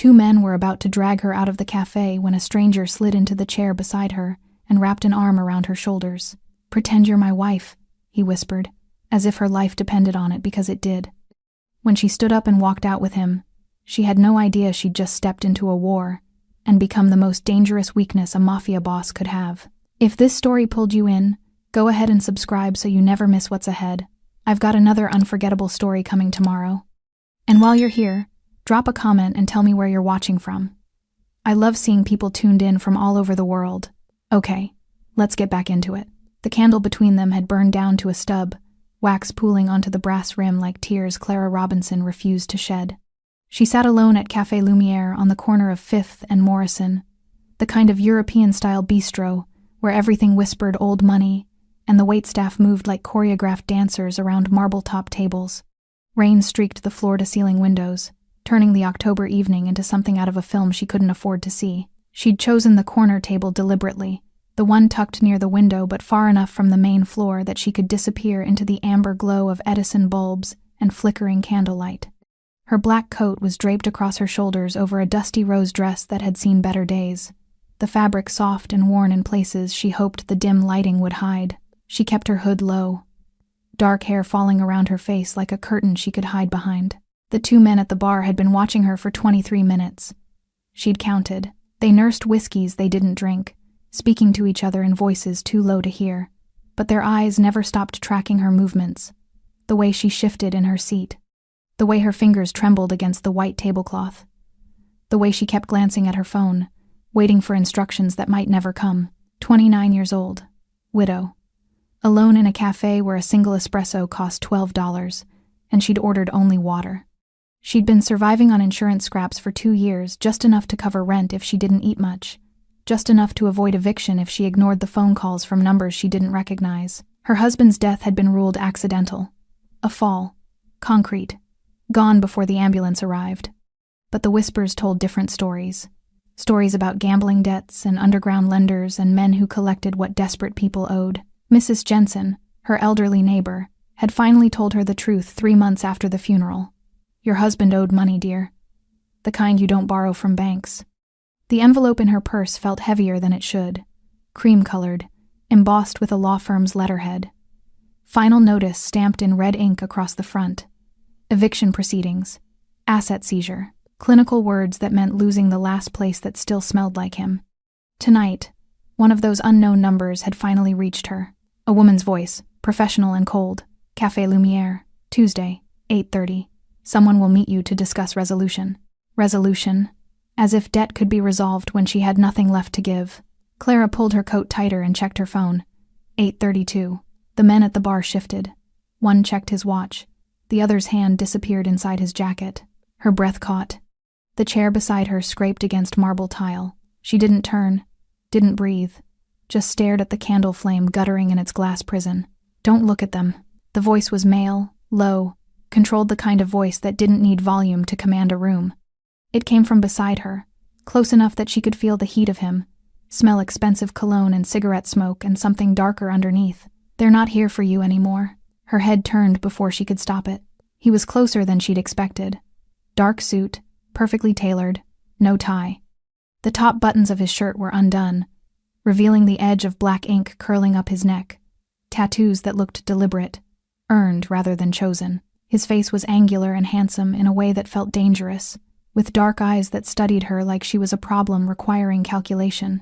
Two men were about to drag her out of the cafe when a stranger slid into the chair beside her and wrapped an arm around her shoulders. "Pretend you're my wife," he whispered, as if her life depended on it, because it did. When she stood up and walked out with him, she had no idea she'd just stepped into a war and become the most dangerous weakness a mafia boss could have. If this story pulled you in, go ahead and subscribe so you never miss what's ahead. I've got another unforgettable story coming tomorrow. And while you're here, drop a comment and tell me where you're watching from. I love seeing people tuned in from all over the world. Okay, let's get back into it. The candle between them had burned down to a stub, wax pooling onto the brass rim like tears Clara Robinson refused to shed. She sat alone at Café Lumière on the corner of 5th and Morrison, the kind of European-style bistro where everything whispered old money and the waitstaff moved like choreographed dancers around marble-top tables. Rain streaked the floor-to-ceiling windows, turning the October evening into something out of a film she couldn't afford to see. She'd chosen the corner table deliberately, the one tucked near the window but far enough from the main floor that she could disappear into the amber glow of Edison bulbs and flickering candlelight. Her black coat was draped across her shoulders over a dusty rose dress that had seen better days, the fabric soft and worn in places she hoped the dim lighting would hide. She kept her hood low, dark hair falling around her face like a curtain she could hide behind. The two men at the bar had been watching her for 23 minutes. She'd counted. They nursed whiskeys they didn't drink, speaking to each other in voices too low to hear, but their eyes never stopped tracking her movements, the way she shifted in her seat, the way her fingers trembled against the white tablecloth, the way she kept glancing at her phone, waiting for instructions that might never come. 29 years old, widow, alone in a cafe where a single espresso cost $12, and she'd ordered only water. She'd been surviving on insurance scraps for 2 years, just enough to cover rent if she didn't eat much, just enough to avoid eviction if she ignored the phone calls from numbers she didn't recognize. Her husband's death had been ruled accidental. A fall. Concrete. Gone before the ambulance arrived. But the whispers told different stories. Stories about gambling debts and underground lenders and men who collected what desperate people owed. Mrs. Jensen, her elderly neighbor, had finally told her the truth 3 months after the funeral. "Your husband owed money, dear. The kind you don't borrow from banks." The envelope in her purse felt heavier than it should. Cream-colored, embossed with a law firm's letterhead. Final notice stamped in red ink across the front. Eviction proceedings. Asset seizure. Clinical words that meant losing the last place that still smelled like him. Tonight, one of those unknown numbers had finally reached her. A woman's voice, professional and cold. Café Lumière, Tuesday, 8:30. Someone will meet you to discuss resolution. Resolution. As if debt could be resolved when she had nothing left to give. Clara pulled her coat tighter and checked her phone. 8:32. The men at the bar shifted. One checked his watch. The other's hand disappeared inside his jacket. Her breath caught. The chair beside her scraped against marble tile. She didn't turn, didn't breathe, just stared at the candle flame guttering in its glass prison. "Don't look at them." The voice was male, low, controlled the kind of voice that didn't need volume to command a room. It came from beside her, close enough that she could feel the heat of him, smell expensive cologne and cigarette smoke and something darker underneath. "They're not here for you anymore." Her head turned before she could stop it. He was closer than she'd expected. Dark suit, perfectly tailored, no tie. The top buttons of his shirt were undone, revealing the edge of black ink curling up his neck. Tattoos that looked deliberate, earned rather than chosen. His face was angular and handsome in a way that felt dangerous, with dark eyes that studied her like she was a problem requiring calculation.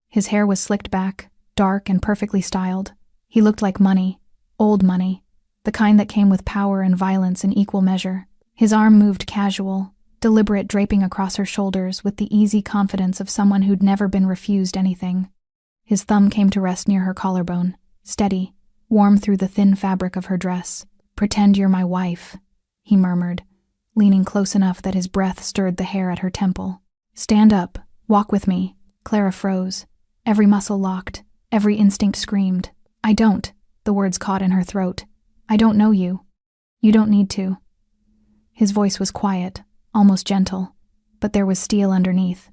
His hair was slicked back, dark and perfectly styled. He looked like money, old money, the kind that came with power and violence in equal measure. His arm moved casual, deliberate, draping across her shoulders with the easy confidence of someone who'd never been refused anything. His thumb came to rest near her collarbone, steady, warm through the thin fabric of her dress. "Pretend you're my wife," he murmured, leaning close enough that his breath stirred the hair at her temple. "Stand up, walk with me." Clara froze, every muscle locked, every instinct screamed. "I don't," the words caught in her throat. "I don't know you. You don't need to." His voice was quiet, almost gentle, but there was steel underneath.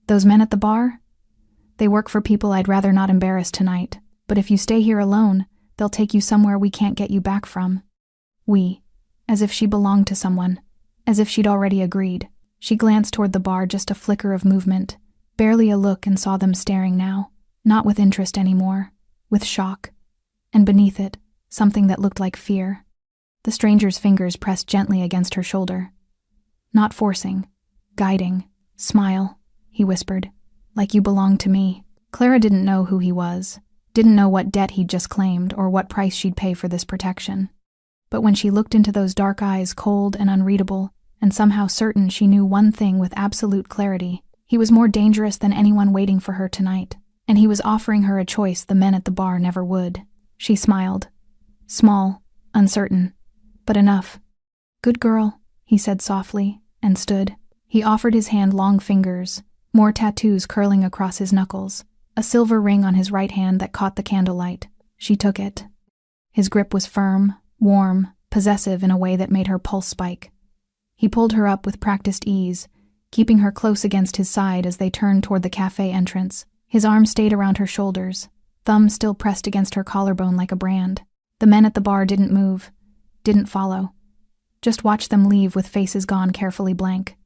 "Those men at the bar? They work for people I'd rather not embarrass tonight, but if you stay here alone, they'll take you somewhere we can't get you back from." We, as if she belonged to someone, as if she'd already agreed. She glanced toward the bar, just a flicker of movement, barely a look, and saw them staring now, not with interest anymore, with shock. And beneath it, something that looked like fear. The stranger's fingers pressed gently against her shoulder. Not forcing, guiding. Smile, he whispered, like you belong to me. Clara didn't know who he was, didn't know what debt he'd just claimed or what price she'd pay for this protection. But when she looked into those dark eyes, cold and unreadable, and somehow certain, she knew one thing with absolute clarity. He was more dangerous than anyone waiting for her tonight, and he was offering her a choice the men at the bar never would. She smiled. Small, uncertain, but enough. Good girl, he said softly, and stood. He offered his hand, long fingers, more tattoos curling across his knuckles, a silver ring on his right hand that caught the candlelight. She took it. His grip was firm, warm, possessive in a way that made her pulse spike. He pulled her up with practiced ease, keeping her close against his side as they turned toward the cafe entrance. His arm stayed around her shoulders, thumb still pressed against her collarbone like a brand. The men at the bar didn't move, didn't follow. Just watched them leave with faces gone carefully blank.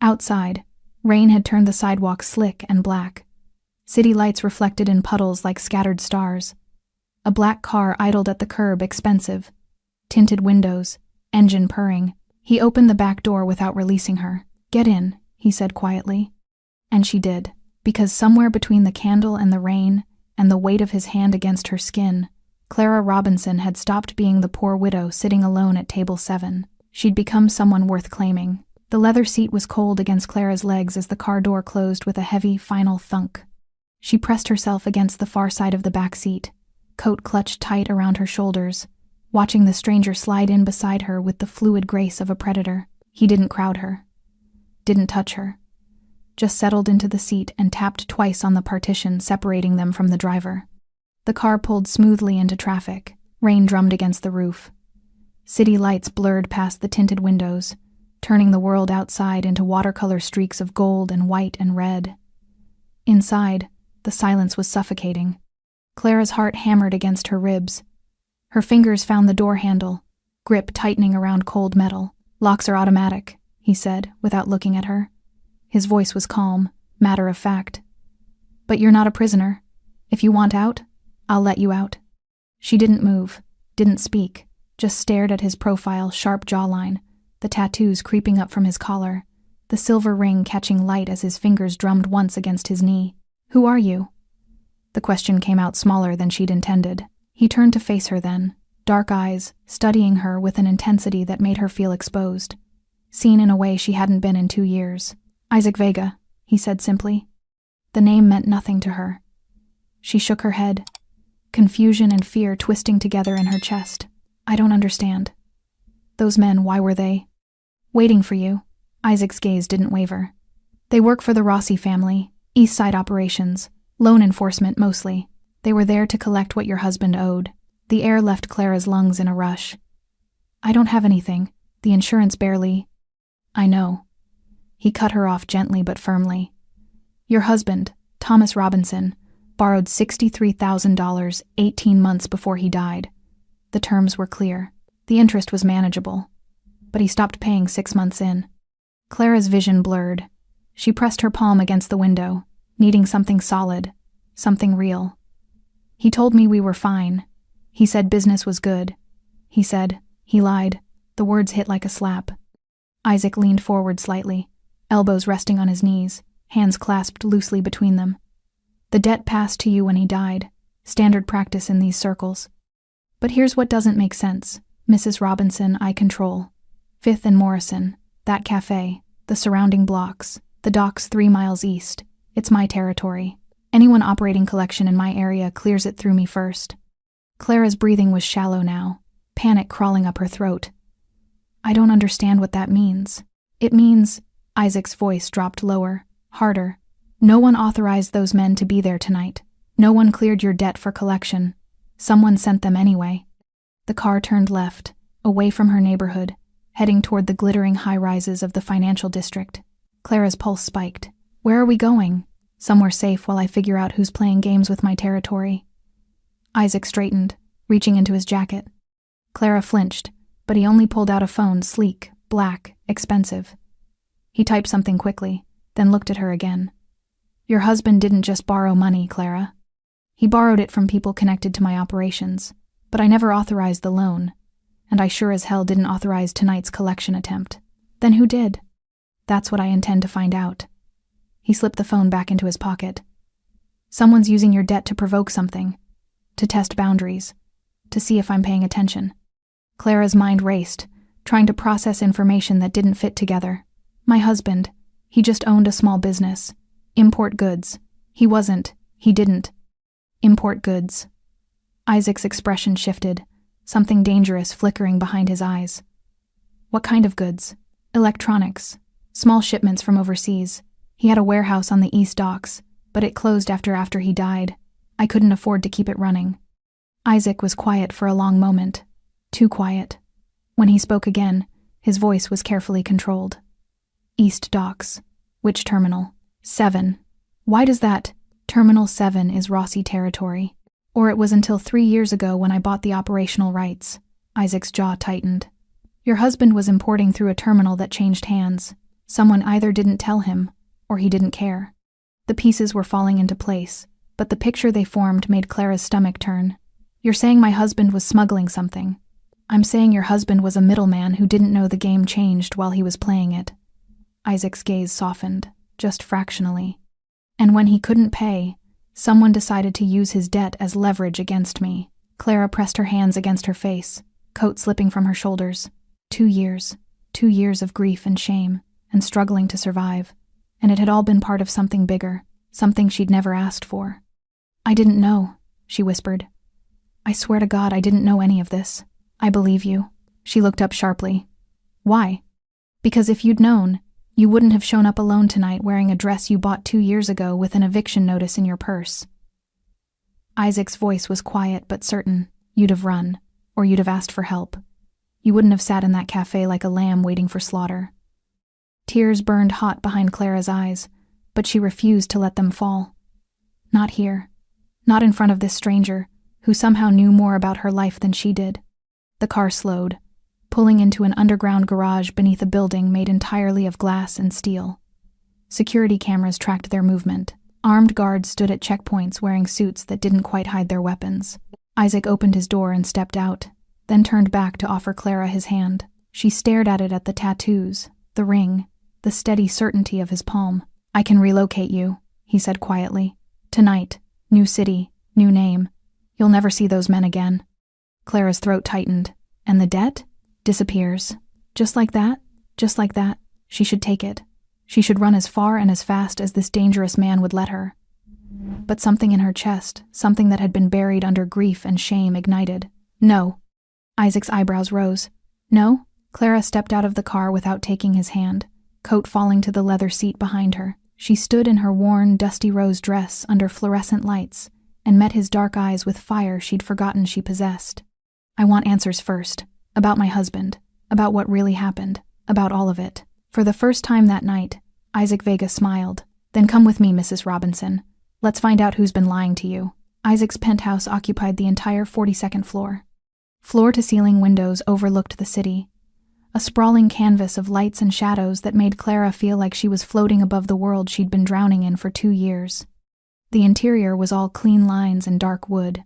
Outside, rain had turned the sidewalk slick and black. City lights reflected in puddles like scattered stars. A black car idled at the curb, expensive. Tinted windows, engine purring. He opened the back door without releasing her. Get in, he said quietly. And she did, because somewhere between the candle and the rain, and the weight of his hand against her skin, Clara Robinson had stopped being the poor widow sitting alone at table 7. She'd become someone worth claiming. The leather seat was cold against Clara's legs as the car door closed with a heavy, final thunk. She pressed herself against the far side of the back seat, coat clutched tight around her shoulders, watching the stranger slide in beside her with the fluid grace of a predator. He didn't crowd her, didn't touch her, just settled into the seat and tapped twice on the partition separating them from the driver. The car pulled smoothly into traffic. Rain drummed against the roof. City lights blurred past the tinted windows, turning the world outside into watercolor streaks of gold and white and red. Inside, the silence was suffocating. Clara's heart hammered against her ribs. Her fingers found the door handle, grip tightening around cold metal. Locks are automatic, he said, without looking at her. His voice was calm, matter of fact. But you're not a prisoner. If you want out, I'll let you out. She didn't move, didn't speak, just stared at his profile, sharp jawline, the tattoos creeping up from his collar, the silver ring catching light as his fingers drummed once against his knee. Who are you? The question came out smaller than she'd intended. He turned to face her then, dark eyes, studying her with an intensity that made her feel exposed, seen in a way she hadn't been in 2 years. Isaac Vega, he said simply. The name meant nothing to her. She shook her head, confusion and fear twisting together in her chest. I don't understand. Those men, why were they? Waiting for you. Isaac's gaze didn't waver. They work for the Rossi family, East Side operations, loan enforcement mostly. They were there to collect what your husband owed. The air left Clara's lungs in a rush. I don't have anything. The insurance barely. I know. He cut her off gently but firmly. Your husband, Thomas Robinson, borrowed $63,000 18 months before he died. The terms were clear. The interest was manageable. But he stopped paying 6 months in. Clara's vision blurred. She pressed her palm against the window, needing something solid, something real. He told me we were fine. He said business was good. He said, he lied. The words hit like a slap. Isaac leaned forward slightly, elbows resting on his knees, hands clasped loosely between them. The debt passed to you when he died, standard practice in these circles. But here's what doesn't make sense. Mrs. Robinson, I control. 5th and Morrison, that cafe, the surrounding blocks, the docks 3 miles east. It's my territory. Anyone operating collection in my area clears it through me first. Clara's breathing was shallow now, panic crawling up her throat. I don't understand what that means. It means, Isaac's voice dropped lower, harder. No one authorized those men to be there tonight. No one cleared your debt for collection. Someone sent them anyway. The car turned left, away from her neighborhood, heading toward the glittering high-rises of the financial district. Clara's pulse spiked. Where are we going? Somewhere safe while I figure out who's playing games with my territory. Isaac straightened, reaching into his jacket. Clara flinched, but he only pulled out a phone, sleek, black, expensive. He typed something quickly, then looked at her again. Your husband didn't just borrow money, Clara. He borrowed it from people connected to my operations, but I never authorized the loan, and I sure as hell didn't authorize tonight's collection attempt. Then who did? That's what I intend to find out. He slipped the phone back into his pocket. Someone's using your debt to provoke something, to test boundaries, to see if I'm paying attention. Clara's mind raced, trying to process information that didn't fit together. My husband, he just owned a small business. Import goods. He didn't. Import goods. Isaac's expression shifted, something dangerous flickering behind his eyes. What kind of goods? Electronics. Small shipments from overseas. He had a warehouse on the East Docks, but it closed after he died. I couldn't afford to keep it running. Isaac was quiet for a long moment. Too quiet. When he spoke again, his voice was carefully controlled. East Docks. Which terminal? 7. Why does that? Terminal 7 is Rossi territory. Or it was until 3 years ago when I bought the operational rights. Isaac's jaw tightened. Your husband was importing through a terminal that changed hands. Someone either didn't tell him, or he didn't care. The pieces were falling into place, but the picture they formed made Clara's stomach turn. You're saying my husband was smuggling something. I'm saying your husband was a middleman who didn't know the game changed while he was playing it. Isaac's gaze softened, just fractionally. And when he couldn't pay, someone decided to use his debt as leverage against me. Clara pressed her hands against her face, coat slipping from her shoulders. 2 years. 2 years of grief and shame, and struggling to survive. And it had all been part of something bigger, something she'd never asked for. I didn't know, she whispered. I swear to God I didn't know any of this. I believe you. She looked up sharply. Why? Because if you'd known, you wouldn't have shown up alone tonight wearing a dress you bought 2 years ago with an eviction notice in your purse. Isaac's voice was quiet but certain. You'd have run, or you'd have asked for help. You wouldn't have sat in that cafe like a lamb waiting for slaughter. Tears burned hot behind Clara's eyes, but she refused to let them fall. Not here. Not in front of this stranger, who somehow knew more about her life than she did. The car slowed, pulling into an underground garage beneath a building made entirely of glass and steel. Security cameras tracked their movement. Armed guards stood at checkpoints wearing suits that didn't quite hide their weapons. Isaac opened his door and stepped out, then turned back to offer Clara his hand. She stared at it, at the tattoos, the ring, the steady certainty of his palm. I can relocate you, he said quietly. Tonight. New city, new name. You'll never see those men again. Clara's throat tightened. And the debt? Disappears. Just like that? Just like that. She should take it. She should run as far and as fast as this dangerous man would let her. But something in her chest, something that had been buried under grief and shame, ignited. No. Isaac's eyebrows rose. No? Clara stepped out of the car without taking his hand, coat falling to the leather seat behind her. She stood in her worn, dusty rose dress under fluorescent lights and met his dark eyes with fire she'd forgotten she possessed. I want answers first. About my husband. About what really happened. About all of it. For the first time that night, Isaac Vega smiled. Then come with me, Mrs. Robinson. Let's find out who's been lying to you. Isaac's penthouse occupied the entire 42nd floor. Floor-to-ceiling windows overlooked the city. A sprawling canvas of lights and shadows that made Clara feel like she was floating above the world she'd been drowning in for 2 years. The interior was all clean lines and dark wood,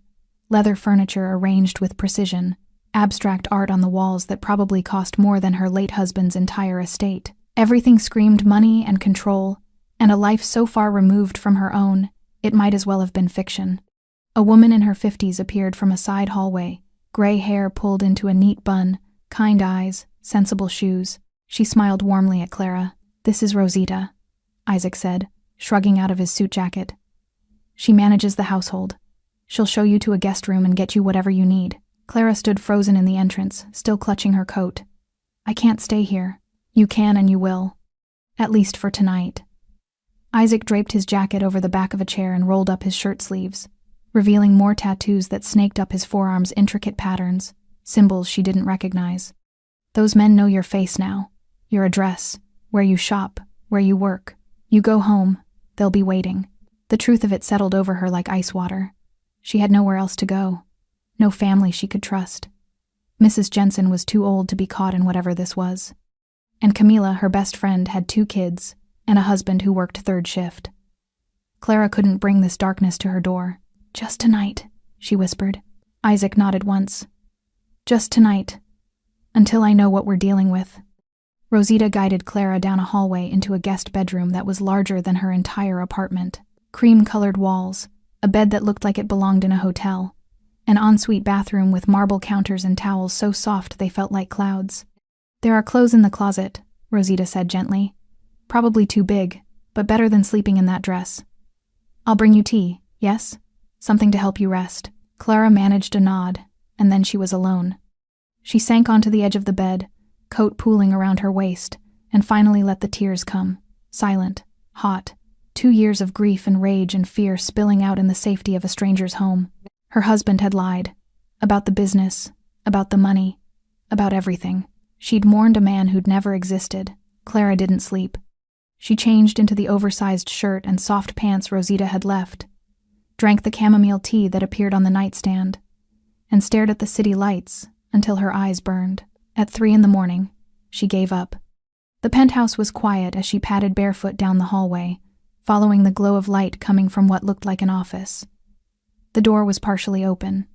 leather furniture arranged with precision, abstract art on the walls that probably cost more than her late husband's entire estate. Everything screamed money and control, and a life so far removed from her own, it might as well have been fiction. A woman in her 50s appeared from a side hallway, gray hair pulled into a neat bun, kind eyes, sensible shoes. She smiled warmly at Clara. This is Rosita, Isaac said, shrugging out of his suit jacket. She manages the household. She'll show you to a guest room and get you whatever you need. Clara stood frozen in the entrance, still clutching her coat. I can't stay here. You can and you will. At least for tonight. Isaac draped his jacket over the back of a chair and rolled up his shirt sleeves, revealing more tattoos that snaked up his forearms' intricate patterns, symbols she didn't recognize. Those men know your face now, your address, where you shop, where you work. You go home, they'll be waiting. The truth of it settled over her like ice water. She had nowhere else to go. No family she could trust. Mrs. Jensen was too old to be caught in whatever this was. And Camila, her best friend, had 2 kids and a husband who worked 3rd shift. Clara couldn't bring this darkness to her door. "Just tonight," she whispered. Isaac nodded once. "Just tonight. Until I know what we're dealing with." Rosita guided Clara down a hallway into a guest bedroom that was larger than her entire apartment. Cream-colored walls, a bed that looked like it belonged in a hotel, an ensuite bathroom with marble counters and towels so soft they felt like clouds. "There are clothes in the closet," Rosita said gently. "Probably too big, but better than sleeping in that dress. I'll bring you tea, yes? Something to help you rest." Clara managed a nod, and then she was alone. She sank onto the edge of the bed, coat pooling around her waist, and finally let the tears come, silent, hot, 2 years of grief and rage and fear spilling out in the safety of a stranger's home. Her husband had lied. About the business, about the money, about everything. She'd mourned a man who'd never existed. Clara didn't sleep. She changed into the oversized shirt and soft pants Rosita had left, drank the chamomile tea that appeared on the nightstand, and stared at the city lights until her eyes burned. At 3 a.m, she gave up. The penthouse was quiet as she padded barefoot down the hallway, following the glow of light coming from what looked like an office. The door was partially open.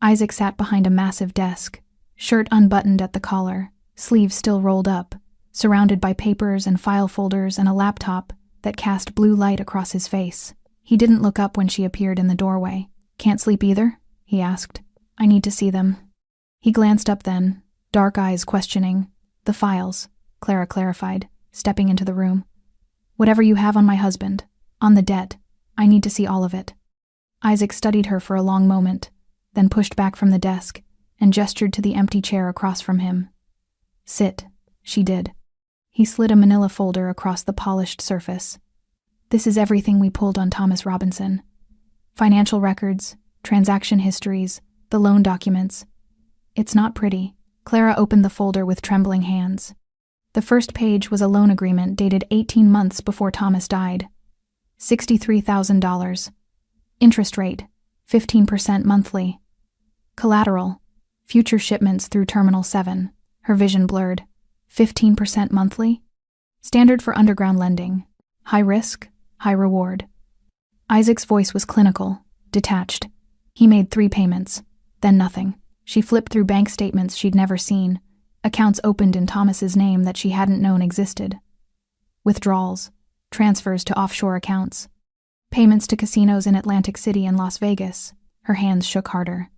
Isaac sat behind a massive desk, shirt unbuttoned at the collar, sleeves still rolled up, surrounded by papers and file folders and a laptop that cast blue light across his face. He didn't look up when she appeared in the doorway. "Can't sleep either?" he asked. "I need to see them." He glanced up then, dark eyes questioning. "The files," Clara clarified, stepping into the room. "Whatever you have on my husband, on the debt, I need to see all of it." Isaac studied her for a long moment, then pushed back from the desk and gestured to the empty chair across from him. "Sit." She did. He slid a manila folder across the polished surface. "This is everything we pulled on Thomas Robinson. Financial records, transaction histories, the loan documents. It's not pretty." Clara opened the folder with trembling hands. The first page was a loan agreement dated 18 months before Thomas died. $63,000. Interest rate, 15% monthly. Collateral, future shipments through Terminal 7. Her vision blurred. 15% monthly? Standard for underground lending. High risk, high reward. Isaac's voice was clinical, detached. He made 3 payments, then nothing. She flipped through bank statements she'd never seen, accounts opened in Thomas's name that she hadn't known existed. Withdrawals, transfers to offshore accounts, payments to casinos in Atlantic City and Las Vegas. Her hands shook harder.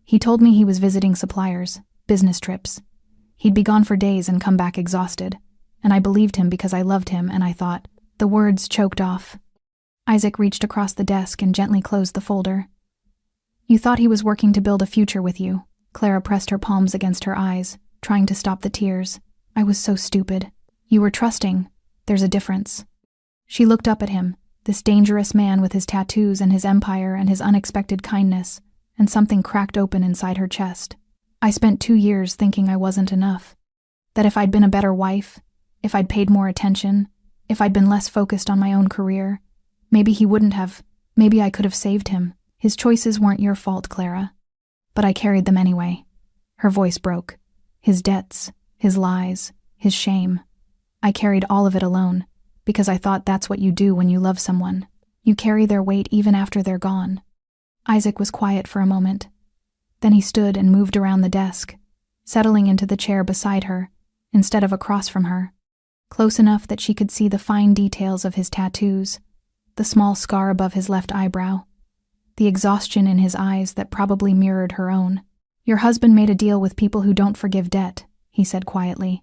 He told me he was visiting suppliers, business trips. He'd be gone for days and come back exhausted, and I believed him because I loved him, and I thought. The words choked off. Isaac reached across the desk and gently closed the folder. "You thought he was working to build a future with you." Clara pressed her palms against her eyes, trying to stop the tears. "I was so stupid. You were trusting. There's a difference." She looked up at him, this dangerous man with his tattoos and his empire and his unexpected kindness, and something cracked open inside her chest. "I spent 2 years thinking I wasn't enough. That if I'd been a better wife, if I'd paid more attention, if I'd been less focused on my own career, maybe he wouldn't have, maybe I could have saved him. His choices weren't your fault, Clara. But I carried them anyway." Her voice broke. His debts, his lies, his shame. I carried all of it alone, because I thought that's what you do when you love someone. You carry their weight even after they're gone. Isaac was quiet for a moment. Then he stood and moved around the desk, settling into the chair beside her, instead of across from her, close enough that she could see the fine details of his tattoos, the small scar above his left eyebrow, the exhaustion in his eyes that probably mirrored her own. "Your husband made a deal with people who don't forgive debt," he said quietly.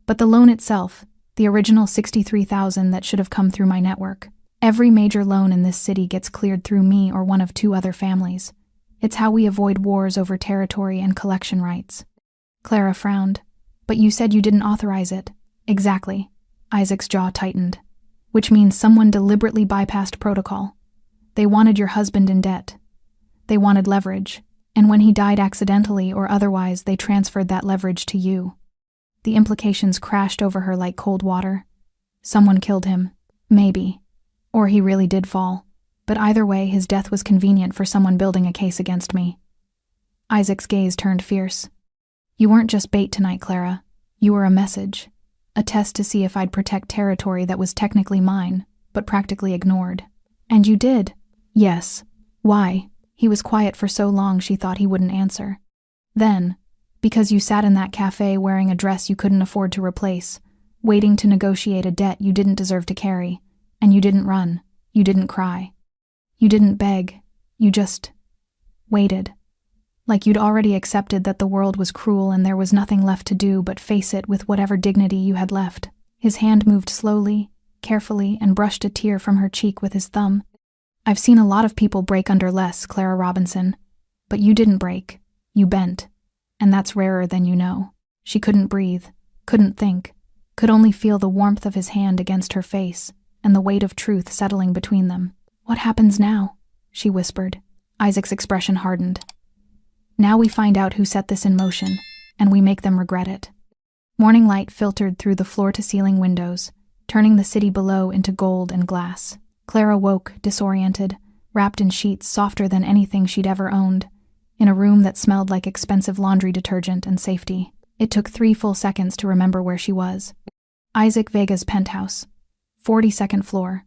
"But the loan itself, the original $63,000 that should have come through my network. Every major loan in this city gets cleared through me or one of 2 other families. It's how we avoid wars over territory and collection rights." Clara frowned. "But you said you didn't authorize it." "Exactly." Isaac's jaw tightened. "Which means someone deliberately bypassed protocol. They wanted your husband in debt. They wanted leverage, and when he died accidentally or otherwise, they transferred that leverage to you." The implications crashed over her like cold water. Someone killed him. Maybe. Or he really did fall. But either way, his death was convenient for someone building a case against me. Isaac's gaze turned fierce. "You weren't just bait tonight, Clara. You were a message. A test to see if I'd protect territory that was technically mine, but practically ignored. And you did? Yes. Why? He was quiet for so long she thought he wouldn't answer. Then, because you sat in that cafe wearing a dress you couldn't afford to replace, waiting to negotiate a debt you didn't deserve to carry, and you didn't run, you didn't cry. You didn't beg, you just waited. Like you'd already accepted that the world was cruel and there was nothing left to do but face it with whatever dignity you had left. His hand moved slowly, carefully, and brushed a tear from her cheek with his thumb. I've seen a lot of people break under less, Clara Robinson. But you didn't break. You bent. And that's rarer than you know. She couldn't breathe, couldn't think, could only feel the warmth of his hand against her face and the weight of truth settling between them. What happens now? She whispered. Isaac's expression hardened. Now we find out who set this in motion, and we make them regret it. Morning light filtered through the floor-to-ceiling windows, turning the city below into gold and glass. Clara woke, disoriented, wrapped in sheets softer than anything she'd ever owned, in a room that smelled like expensive laundry detergent and safety. It took 3 full seconds to remember where she was. Isaac Vega's penthouse, 42nd floor,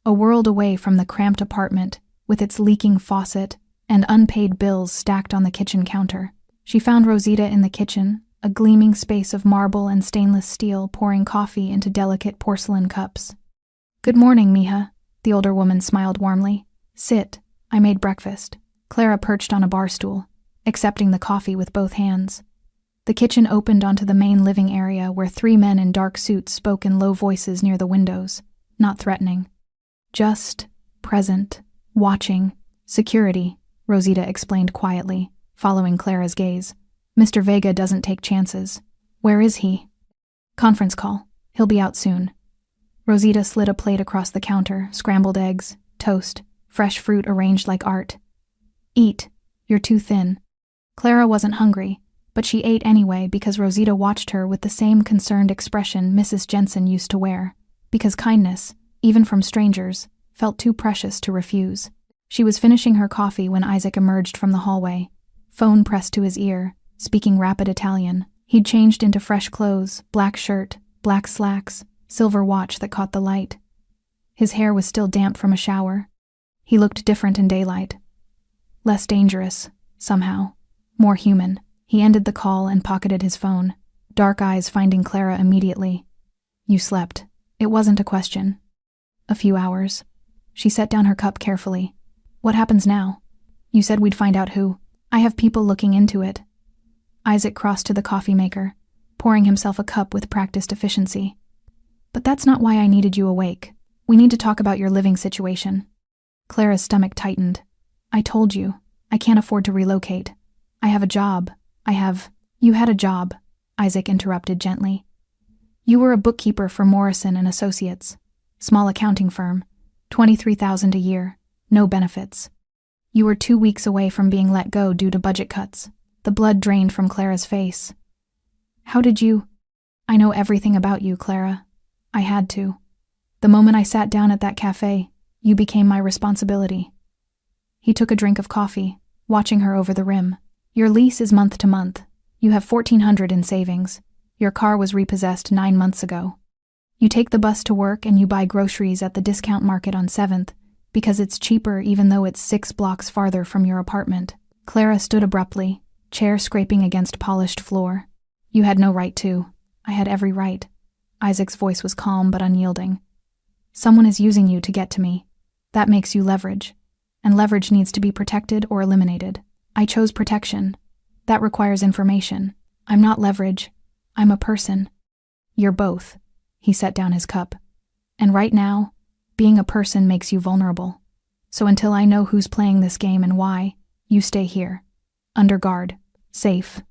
a world away from the cramped apartment with its leaking faucet and unpaid bills stacked on the kitchen counter. She found Rosita in the kitchen, a gleaming space of marble and stainless steel pouring coffee into delicate porcelain cups. Good morning, Mija. The older woman smiled warmly. Sit. I made breakfast. Clara perched on a bar stool, accepting the coffee with both hands. The kitchen opened onto the main living area where 3 men in dark suits spoke in low voices near the windows, not threatening. Just present, watching, security, Rosita explained quietly, following Clara's gaze. Mr. Vega doesn't take chances. Where is he? Conference call. He'll be out soon. Rosita slid a plate across the counter, scrambled eggs, toast, fresh fruit arranged like art. Eat. You're too thin. Clara wasn't hungry, but she ate anyway because Rosita watched her with the same concerned expression Mrs. Jensen used to wear, because kindness, even from strangers, felt too precious to refuse. She was finishing her coffee when Isaac emerged from the hallway, phone pressed to his ear, speaking rapid Italian. He'd changed into fresh clothes, black shirt, black slacks, silver watch that caught the light. His hair was still damp from a shower. He looked different in daylight. Less dangerous, somehow. More human. He ended the call and pocketed his phone, dark eyes finding Clara immediately. You slept. It wasn't a question. A few hours. She set down her cup carefully. What happens now? You said we'd find out who. I have people looking into it. Isaac crossed to the coffee maker, pouring himself a cup with practiced efficiency. But that's not why I needed you awake. We need to talk about your living situation. Clara's stomach tightened. I told you. I can't afford to relocate. I have a job. You had a job, Isaac interrupted gently. You were a bookkeeper for Morrison and Associates. Small accounting firm. $23,000 a year. No benefits. You were 2 weeks away from being let go due to budget cuts. The blood drained from Clara's face. How did you? I know everything about you, Clara. I had to. The moment I sat down at that cafe, you became my responsibility. He took a drink of coffee, watching her over the rim. Your lease is month to month. You have $1,400 in savings. Your car was repossessed 9 months ago. You take the bus to work and you buy groceries at the discount market on 7th because it's cheaper even though it's 6 blocks farther from your apartment. Clara stood abruptly, chair scraping against polished floor. You had no right to. I had every right. Isaac's voice was calm but unyielding. Someone is using you to get to me. That makes you leverage. And leverage needs to be protected or eliminated. I chose protection. That requires information. I'm not leverage. I'm a person. You're both. He set down his cup. And right now, being a person makes you vulnerable. So until I know who's playing this game and why, you stay here. Under guard. Safe.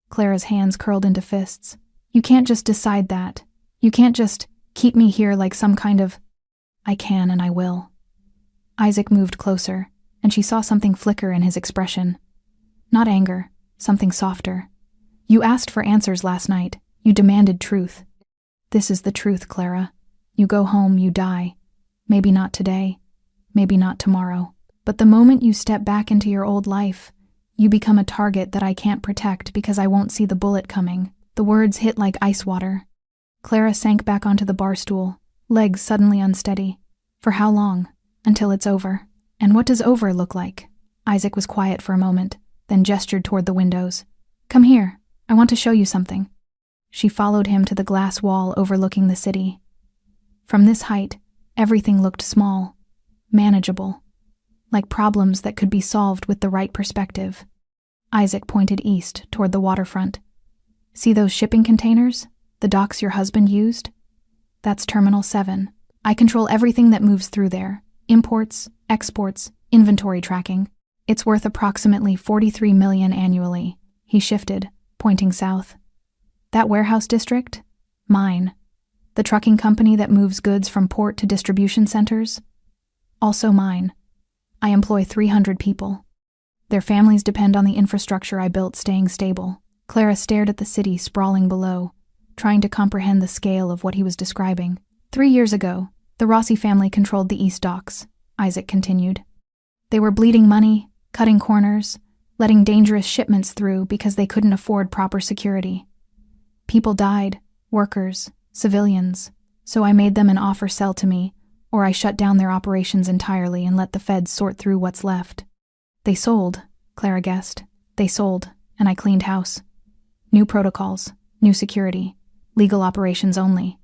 Clara's hands curled into fists. You can't just decide that. You can't just keep me here like some kind of... I can and I will. Isaac moved closer, and she saw something flicker in his expression. Not anger, something softer. You asked for answers last night. You demanded truth. This is the truth, Clara. You go home, you die. Maybe not today, maybe not tomorrow. But the moment you step back into your old life, you become a target that I can't protect because I won't see the bullet coming. The words hit like ice water. Clara sank back onto the bar stool, legs suddenly unsteady. For how long? Until it's over. And what does over look like? Isaac was quiet for a moment, then gestured toward the windows. Come here, I want to show you something. She followed him to the glass wall overlooking the city. From this height, everything looked small, manageable, like problems that could be solved with the right perspective. Isaac pointed east toward the waterfront. See those shipping containers? The docks your husband used? That's Terminal 7. I control everything that moves through there. Imports, exports, inventory tracking. It's worth approximately $43 million annually. He shifted, pointing south. That warehouse district? Mine. The trucking company that moves goods from port to distribution centers? Also mine. I employ 300 people. Their families depend on the infrastructure I built staying stable. Clara stared at the city sprawling below, trying to comprehend the scale of what he was describing. 3 years ago, the Rossi family controlled the East Docks, Isaac continued. They were bleeding money, cutting corners, letting dangerous shipments through because they couldn't afford proper security. People died, workers, civilians, so I made them an offer sell to me, or I shut down their operations entirely and let the feds sort through what's left. They sold, Clara guessed. They sold, and I cleaned house. New protocols, new security, legal operations only.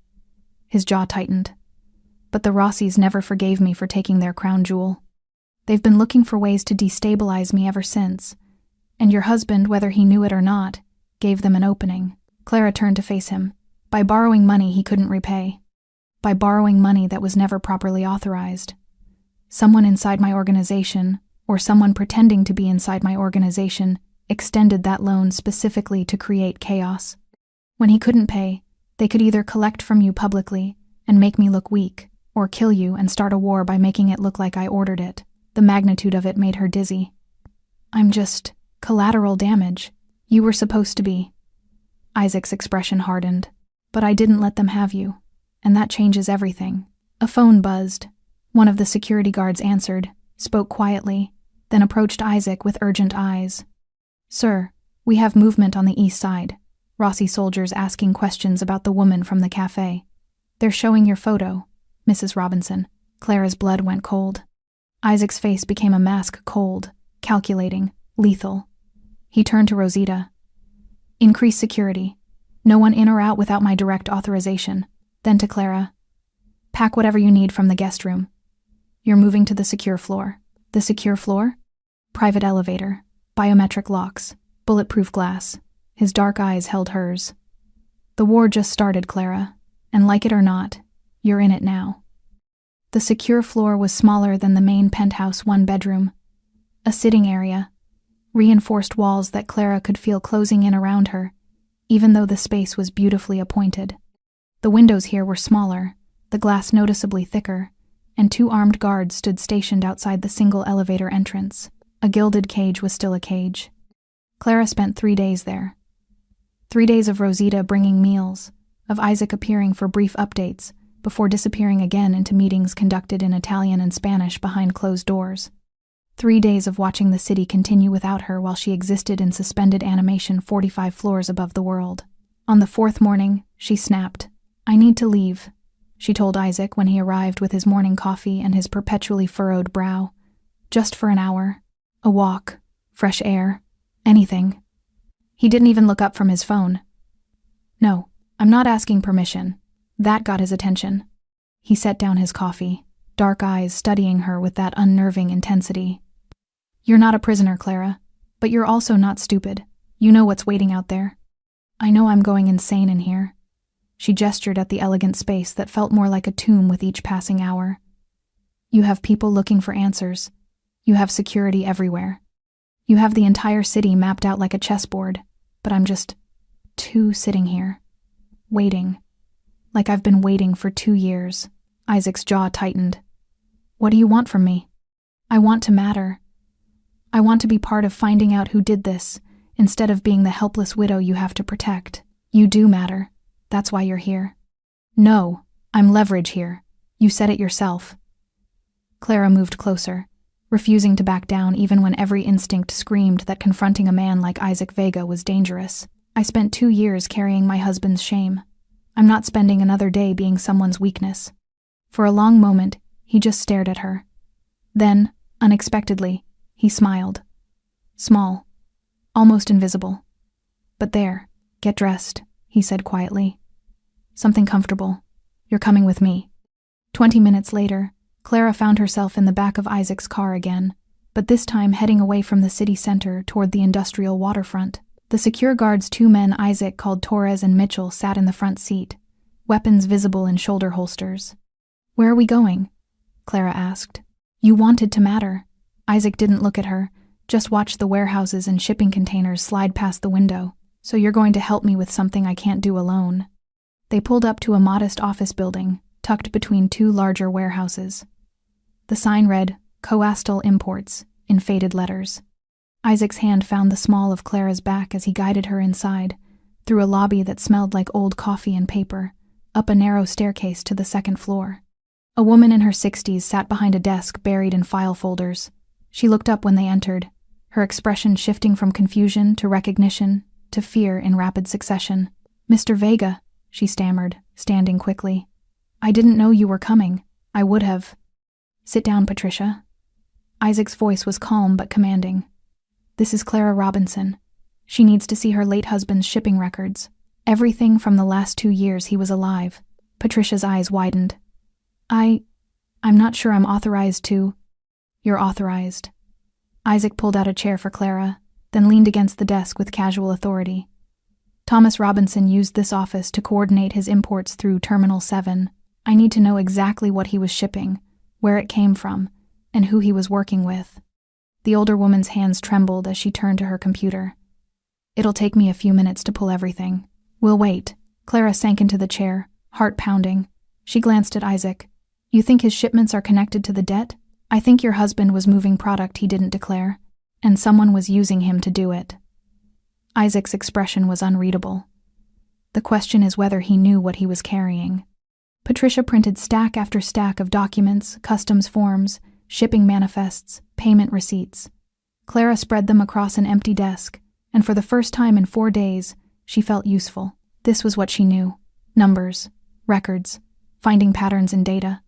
His jaw tightened. But the Rossis never forgave me for taking their crown jewel. They've been looking for ways to destabilize me ever since, and your husband, whether he knew it or not, gave them an opening. Clara turned to face him. By borrowing money he couldn't repay. By borrowing money that was never properly authorized. Someone inside my organization, or someone pretending to be inside my organization, extended that loan specifically to create chaos. When he couldn't pay, they could either collect from you publicly and make me look weak, or kill you and start a war by making it look like I ordered it. The magnitude of it made her dizzy. I'm just collateral damage. You were supposed to be. Isaac's expression hardened. But I didn't let them have you, and that changes everything. A phone buzzed. One of the security guards answered, spoke quietly, then approached Isaac with urgent eyes. Sir, we have movement on the east side. Rossi soldiers asking questions about the woman from the café. They're showing your photo, Mrs. Robinson. Clara's blood went cold. Isaac's face became a mask cold, calculating, lethal. He turned to Rosita. Increase security. No one in or out without my direct authorization. Then to Clara. Pack whatever you need from the guest room. You're moving to the secure floor. The secure floor? Private elevator. Biometric locks. Bulletproof glass. His dark eyes held hers. The war just started, Clara. And like it or not, you're in it now. The secure floor was smaller than the main penthouse one-bedroom. A sitting area. Reinforced walls that Clara could feel closing in around her, even though the space was beautifully appointed. The windows here were smaller, the glass noticeably thicker, and 2 armed guards stood stationed outside the single elevator entrance. A gilded cage was still a cage. Clara spent 3 days there. 3 days of Rosita bringing meals, of Isaac appearing for brief updates, before disappearing again into meetings conducted in Italian and Spanish behind closed doors. 3 days of watching the city continue without her while she existed in suspended animation 45 floors above the world. On the 4th morning, she snapped. I need to leave, she told Isaac when he arrived with his morning coffee and his perpetually furrowed brow. Just for an hour. A walk. Fresh air. Anything. He didn't even look up from his phone. No, I'm not asking permission. That got his attention. He set down his coffee, dark eyes studying her with that unnerving intensity. You're not a prisoner, Clara, but you're also not stupid. You know what's waiting out there. I know I'm going insane in here. She gestured at the elegant space that felt more like a tomb with each passing hour. You have people looking for answers. You have security everywhere. You have the entire city mapped out like a chessboard, but I'm just sitting here, waiting. Like I've been waiting for 2 years. Isaac's jaw tightened. What do you want from me? I want to matter. I want to be part of finding out who did this, instead of being the helpless widow you have to protect. You do matter. That's why you're here. No, I'm leverage here. You said it yourself. Clara moved closer, refusing to back down even when every instinct screamed that confronting a man like Isaac Vega was dangerous. I spent 2 years carrying my husband's shame. I'm not spending another day being someone's weakness. For a long moment, he just stared at her. Then, unexpectedly, he smiled. Small. Almost invisible. But there, get dressed, he said quietly. Something comfortable. You're coming with me. 20 minutes later, Clara found herself in the back of Isaac's car again, but this time heading away from the city center toward the industrial waterfront. The secure guard's 2 men Isaac called Torres and Mitchell sat in the front seat, weapons visible in shoulder holsters. Where are we going? Clara asked. You wanted to matter. Isaac didn't look at her, just watched the warehouses and shipping containers slide past the window. So you're going to help me with something I can't do alone. They pulled up to a modest office building, tucked between 2 larger warehouses. The sign read, Coastal Imports, in faded letters. Isaac's hand found the small of Clara's back as he guided her inside, through a lobby that smelled like old coffee and paper, up a narrow staircase to the 2nd floor. A woman in her 60s sat behind a desk buried in file folders. She looked up when they entered, her expression shifting from confusion to recognition to fear in rapid succession. Mr. Vega, she stammered, standing quickly. I didn't know you were coming. I would have. Sit down, Patricia. Isaac's voice was calm but commanding. This is Clara Robinson. She needs to see her late husband's shipping records. Everything from the last 2 years he was alive. Patricia's eyes widened. I'm not sure I'm authorized to. You're authorized. Isaac pulled out a chair for Clara, then leaned against the desk with casual authority. Thomas Robinson used this office to coordinate his imports through Terminal 7. I need to know exactly what he was shipping, where it came from, and who he was working with. The older woman's hands trembled as she turned to her computer. It'll take me a few minutes to pull everything. We'll wait. Clara sank into the chair, heart pounding. She glanced at Isaac. You think his shipments are connected to the debt? I think your husband was moving product he didn't declare, and someone was using him to do it. Isaac's expression was unreadable. The question is whether he knew what he was carrying. Patricia printed stack after stack of documents, customs forms, shipping manifests, payment receipts. Clara spread them across an empty desk, and for the first time in 4 days, she felt useful. This was what she knew. Numbers, records, finding patterns in data.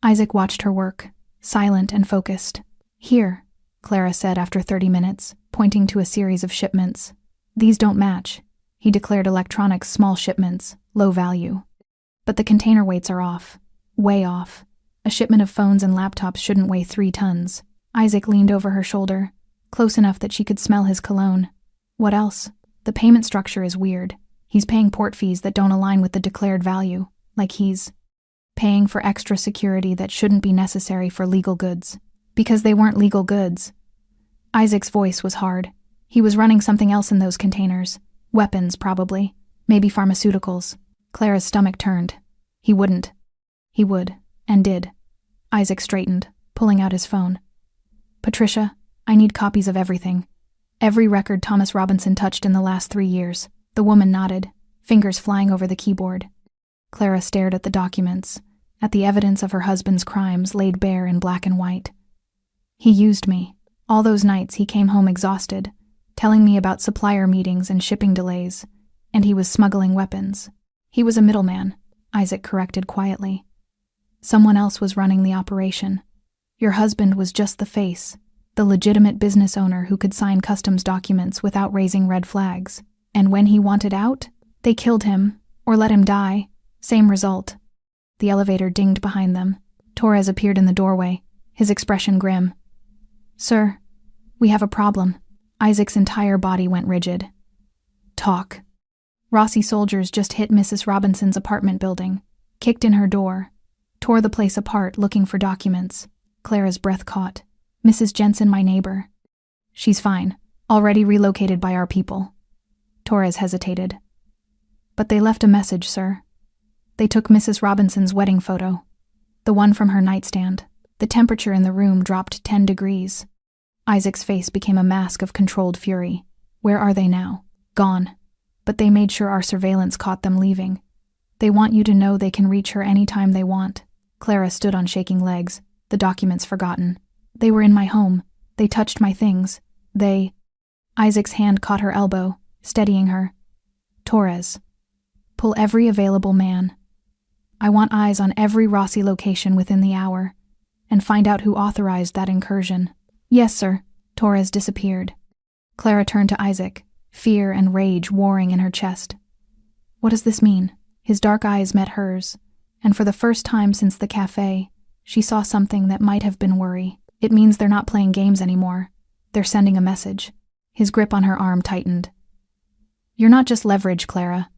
Isaac watched her work, silent and focused. Here, Clara said after 30 minutes, pointing to a series of shipments. These don't match. He declared electronics small shipments, low value. But the container weights are off. Way off. A shipment of phones and laptops shouldn't weigh 3 tons. Isaac leaned over her shoulder, close enough that she could smell his cologne. What else? The payment structure is weird. He's paying port fees that don't align with the declared value, like he's paying for extra security that shouldn't be necessary for legal goods. Because they weren't legal goods. Isaac's voice was hard. He was running something else in those containers. Weapons, probably. Maybe pharmaceuticals. Clara's stomach turned. He wouldn't. He would, and did. Isaac straightened, pulling out his phone. Patricia, I need copies of everything. Every record Thomas Robinson touched in the last 3 years. The woman nodded, fingers flying over the keyboard. Clara stared at the documents, at the evidence of her husband's crimes laid bare in black and white. He used me. All those nights he came home exhausted, telling me about supplier meetings and shipping delays, and he was smuggling weapons. He was a middleman, Isaac corrected quietly. Someone else was running the operation. Your husband was just the face, the legitimate business owner who could sign customs documents without raising red flags. And when he wanted out, they killed him, or let him die. Same result. The elevator dinged behind them. Torres appeared in the doorway, his expression grim. Sir, we have a problem. Isaac's entire body went rigid. Talk. Rossi soldiers just hit Mrs. Robinson's apartment building, kicked in her door, tore the place apart looking for documents. Clara's breath caught. Mrs. Jensen, my neighbor. She's fine, already relocated by our people. Torres hesitated. But they left a message, sir. They took Mrs. Robinson's wedding photo, the one from her nightstand. The temperature in the room dropped 10 degrees. Isaac's face became a mask of controlled fury. Where are they now? Gone. But they made sure our surveillance caught them leaving. They want you to know they can reach her any time they want. Clara stood on shaking legs, the documents forgotten. They were in my home. They touched my things. Isaac's hand caught her elbow, steadying her. Torres. Pull every available man. I want eyes on every Rossi location within the hour, and find out who authorized that incursion." "Yes, sir." Torres disappeared. Clara turned to Isaac, fear and rage warring in her chest. "What does this mean?" His dark eyes met hers, and for the first time since the café, she saw something that might have been worry. "It means they're not playing games anymore. They're sending a message." His grip on her arm tightened. "You're not just leverage, Clara.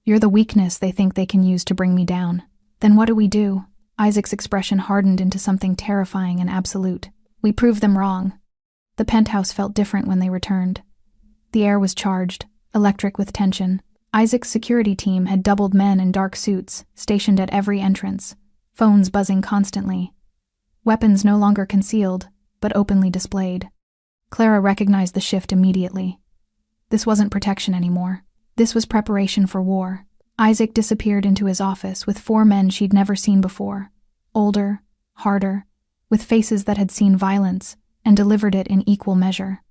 You're the weakness they think they can use to bring me down." "Then what do we do?" Isaac's expression hardened into something terrifying and absolute. "We prove them wrong." The penthouse felt different when they returned. The air was charged, electric with tension. Isaac's security team had doubled men in dark suits, stationed at every entrance, phones buzzing constantly. Weapons no longer concealed, but openly displayed. Clara recognized the shift immediately. This wasn't protection anymore. This was preparation for war. Isaac disappeared into his office with 4 men she'd never seen before. Older, harder, with faces that had seen violence and delivered it in equal measure.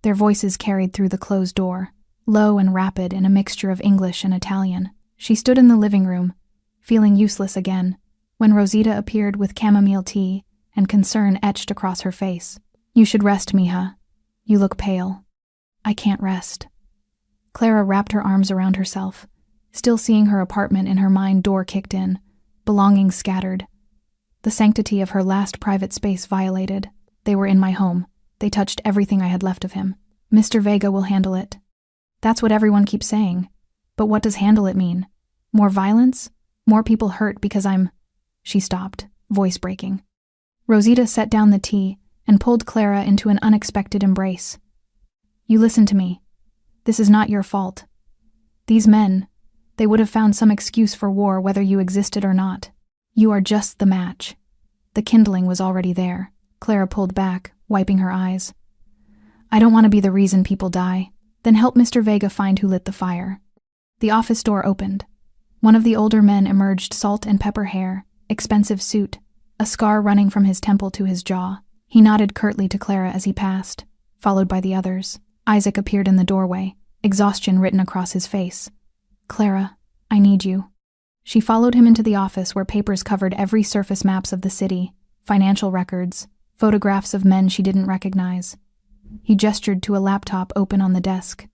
Their voices carried through the closed door, low and rapid in a mixture of English and Italian. She stood in the living room, feeling useless again, when Rosita appeared with chamomile tea and concern etched across her face. "You should rest, mija. You look pale." "I can't rest." Clara wrapped her arms around herself, still seeing her apartment in her mind. Door kicked in, belongings scattered. The sanctity of her last private space violated. They were in my home. They touched everything I had left of him. "Mr. Vega will handle it." That's what everyone keeps saying. But what does handle it mean? More violence? More people hurt because I'm... She stopped, voice breaking. Rosita set down the tea and pulled Clara into an unexpected embrace. "You listen to me. This is not your fault. These men, they would have found some excuse for war whether you existed or not. You are just the match." The kindling was already there. Clara pulled back, wiping her eyes. "I don't want to be the reason people die." "Then help Mr. Vega find who lit the fire." The office door opened. One of the older men emerged, salt and pepper hair, expensive suit, a scar running from his temple to his jaw. He nodded curtly to Clara as he passed, followed by the others. Isaac appeared in the doorway, exhaustion written across his face. "Clara, I need you." She followed him into the office where papers covered every surface maps of the city, financial records, photographs of men she didn't recognize. He gestured to a laptop open on the desk.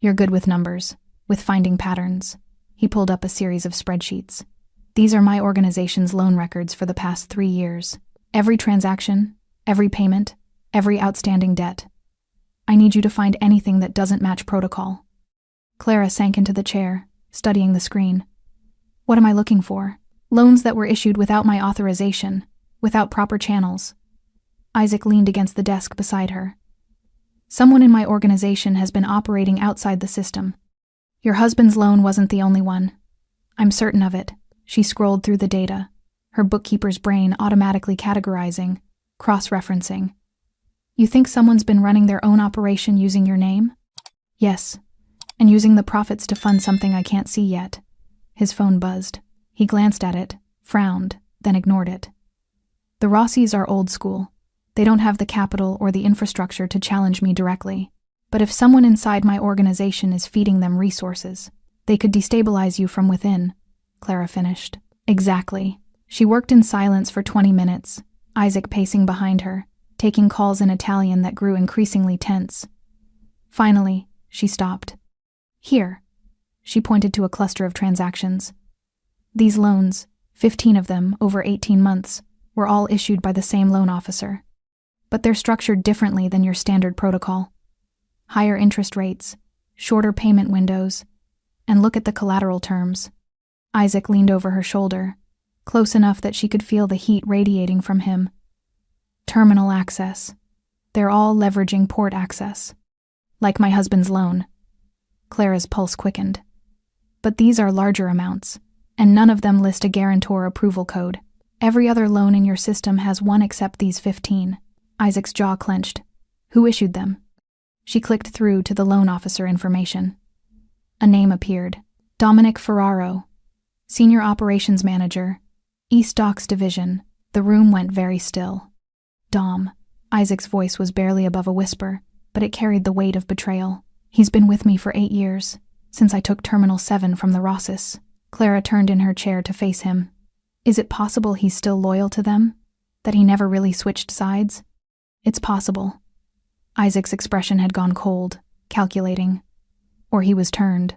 "You're good with numbers, with finding patterns." He pulled up a series of spreadsheets. "These are my organization's loan records for the past 3 years. Every transaction, every payment, every outstanding debt. I need you to find anything that doesn't match protocol." Clara sank into the chair, studying the screen. "What am I looking for?" "Loans that were issued without my authorization, without proper channels." Isaac leaned against the desk beside her. "Someone in my organization has been operating outside the system. Your husband's loan wasn't the only one. I'm certain of it." She scrolled through the data, her bookkeeper's brain automatically categorizing, cross-referencing. "You think someone's been running their own operation using your name?" "Yes, and using the profits to fund something I can't see yet." His phone buzzed. He glanced at it, frowned, then ignored it. "The Rossis are old school. They don't have the capital or the infrastructure to challenge me directly. But if someone inside my organization is feeding them resources, they could destabilize you from within," Clara finished. "Exactly." She worked in silence for 20 minutes, Isaac pacing behind her, taking calls in Italian that grew increasingly tense. Finally, she stopped. "Here." She pointed to a cluster of transactions. "These loans, 15 of them over 18 months, were all issued by the same loan officer. But they're structured differently than your standard protocol. Higher interest rates, shorter payment windows, and look at the collateral terms." Isaac leaned over her shoulder, close enough that she could feel the heat radiating from him. "Terminal access. They're all leveraging port access. Like my husband's loan." Clara's pulse quickened. "But these are larger amounts, and none of them list a guarantor approval code. Every other loan in your system has one except these 15. Isaac's jaw clenched. "Who issued them?" She clicked through to the loan officer information. A name appeared. Dominic Ferraro, Senior Operations Manager, East Docks Division. The room went very still. "Dom." Isaac's voice was barely above a whisper, but it carried the weight of betrayal. "He's been with me for 8 years. Since I took Terminal 7 from the Rosses. Clara turned in her chair to face him. Is it possible he's still loyal to them? That he never really switched sides? It's possible. Isaac's expression had gone cold, calculating. Or he was turned.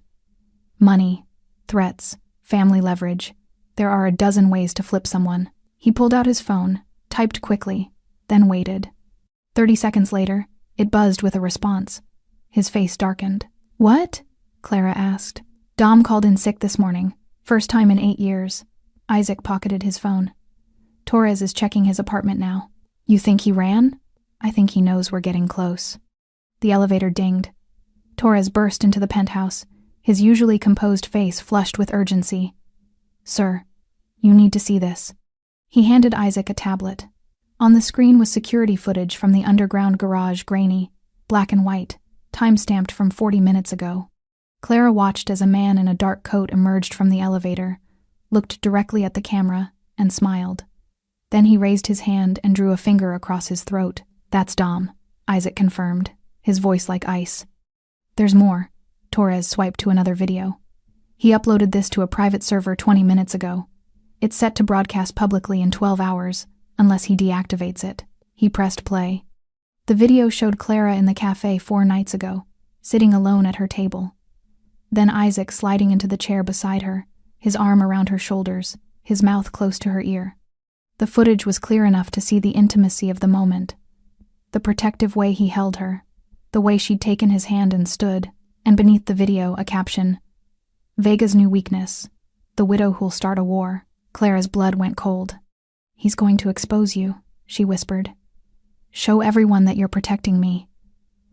Money, threats, family leverage. There are a dozen ways to flip someone. He pulled out his phone, typed quickly, then waited. 30 seconds later, it buzzed with a response. His face darkened. What? Clara asked. Dom called in sick this morning. First time in 8 years. Isaac pocketed his phone. Torres is checking his apartment now. You think he ran? I think he knows we're getting close. The elevator dinged. Torres burst into the penthouse, his usually composed face flushed with urgency. Sir, you need to see this. He handed Isaac a tablet. On the screen was security footage from the underground garage, grainy, black and white, time-stamped from 40 minutes ago. Clara watched as a man in a dark coat emerged from the elevator, looked directly at the camera, and smiled. Then he raised his hand and drew a finger across his throat. That's Dom, Isaac confirmed, his voice like ice. There's more. Torres swiped to another video. He uploaded this to a private server 20 minutes ago. It's set to broadcast publicly in 12 hours, unless he deactivates it. He pressed play. The video showed Clara in the cafe 4 nights ago, sitting alone at her table. Then Isaac sliding into the chair beside her, his arm around her shoulders, his mouth close to her ear. The footage was clear enough to see the intimacy of the moment. The protective way he held her, the way she'd taken his hand and stood, and beneath the video a caption, Vega's new weakness, the widow who'll start a war. Clara's blood went cold. He's going to expose you, she whispered. Show everyone that you're protecting me,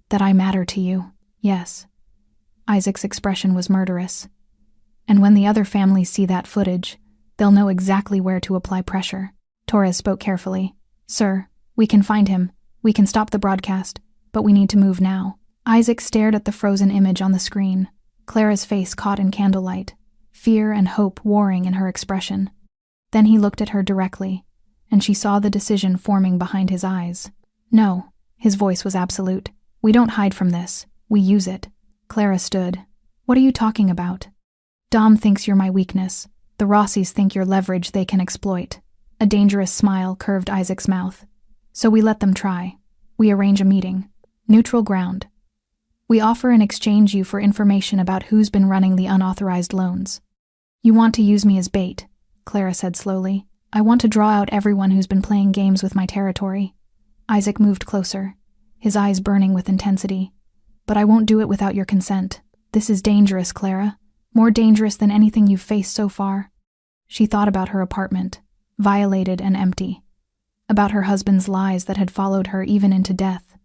that I matter to you. Yes. Isaac's expression was murderous. And when the other families see that footage, they'll know exactly where to apply pressure. Torres spoke carefully. Sir, we can find him. We can stop the broadcast, but we need to move now. Isaac stared at the frozen image on the screen, Clara's face caught in candlelight, fear and hope warring in her expression. Then he looked at her directly, and she saw the decision forming behind his eyes. No, his voice was absolute. We don't hide from this. We use it. Clara stood. What are you talking about? Dom thinks you're my weakness. The Rossies think you're leverage they can exploit. A dangerous smile curved Isaac's mouth. So we let them try. We arrange a meeting. Neutral ground. We offer and exchange you for information about who's been running the unauthorized loans. You want to use me as bait, Clara said slowly. I want to draw out everyone who's been playing games with my territory. Isaac moved closer, his eyes burning with intensity. But I won't do it without your consent. This is dangerous, Clara. More dangerous than anything you've faced so far. She thought about her apartment, violated and empty. About her husband's lies that had followed her even into death.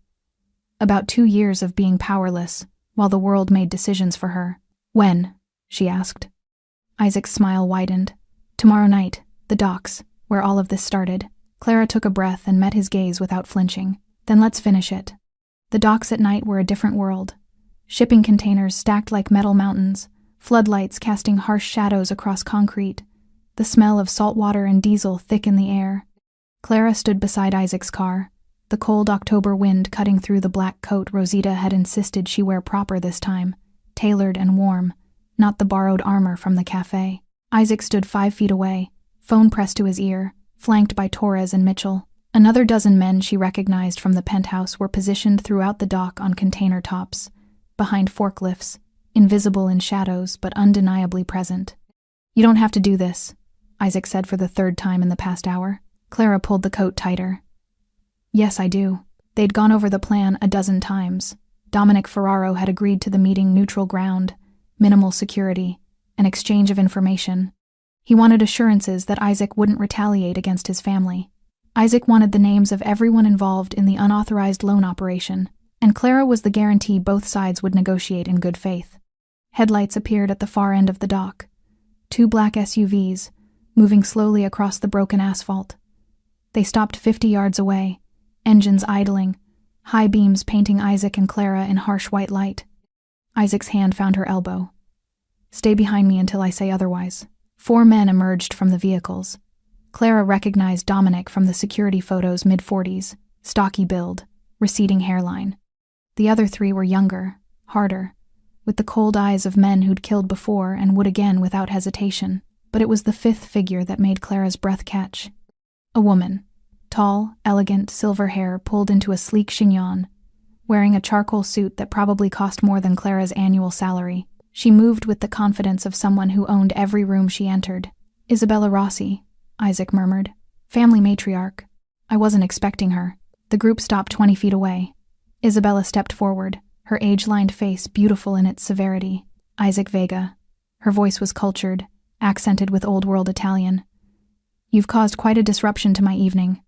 About 2 years of being powerless, while the world made decisions for her. When? She asked. Isaac's smile widened. Tomorrow night, the docks, where all of this started. Clara took a breath and met his gaze without flinching. Then let's finish it. The docks at night were a different world. Shipping containers stacked like metal mountains, floodlights casting harsh shadows across concrete, the smell of salt water and diesel thick in the air. Clara stood beside Isaac's car, the cold October wind cutting through the black coat Rosita had insisted she wear proper this time, tailored and warm, not the borrowed armor from the cafe. Isaac stood 5 feet away, phone pressed to his ear, flanked by Torres and Mitchell. Another dozen men she recognized from the penthouse were positioned throughout the dock on container tops, behind forklifts, invisible in shadows but undeniably present. You don't have to do this, Isaac said for the 3rd time in the past hour. Clara pulled the coat tighter. Yes, I do. They'd gone over the plan a dozen times. Dominic Ferraro had agreed to the meeting neutral ground, minimal security, an exchange of information. He wanted assurances that Isaac wouldn't retaliate against his family. Isaac wanted the names of everyone involved in the unauthorized loan operation, and Clara was the guarantee both sides would negotiate in good faith. Headlights appeared at the far end of the dock. 2 black SUVs, moving slowly across the broken asphalt. They stopped 50 yards away, engines idling, high beams painting Isaac and Clara in harsh white light. Isaac's hand found her elbow. Stay behind me until I say otherwise. 4 men emerged from the vehicles. Clara recognized Dominic from the security photos, mid-40s, stocky build, receding hairline. The other 3 were younger, harder, with the cold eyes of men who'd killed before and would again without hesitation. But it was the fifth figure that made Clara's breath catch. A woman, tall, elegant, silver hair pulled into a sleek chignon, wearing a charcoal suit that probably cost more than Clara's annual salary. She moved with the confidence of someone who owned every room she entered. "Isabella Rossi," Isaac murmured. "Family matriarch. I wasn't expecting her." The group stopped 20 feet away. Isabella stepped forward, her age-lined face beautiful in its severity. "Isaac Vega." Her voice was cultured, accented with old-world Italian. "You've caused quite a disruption to my evening."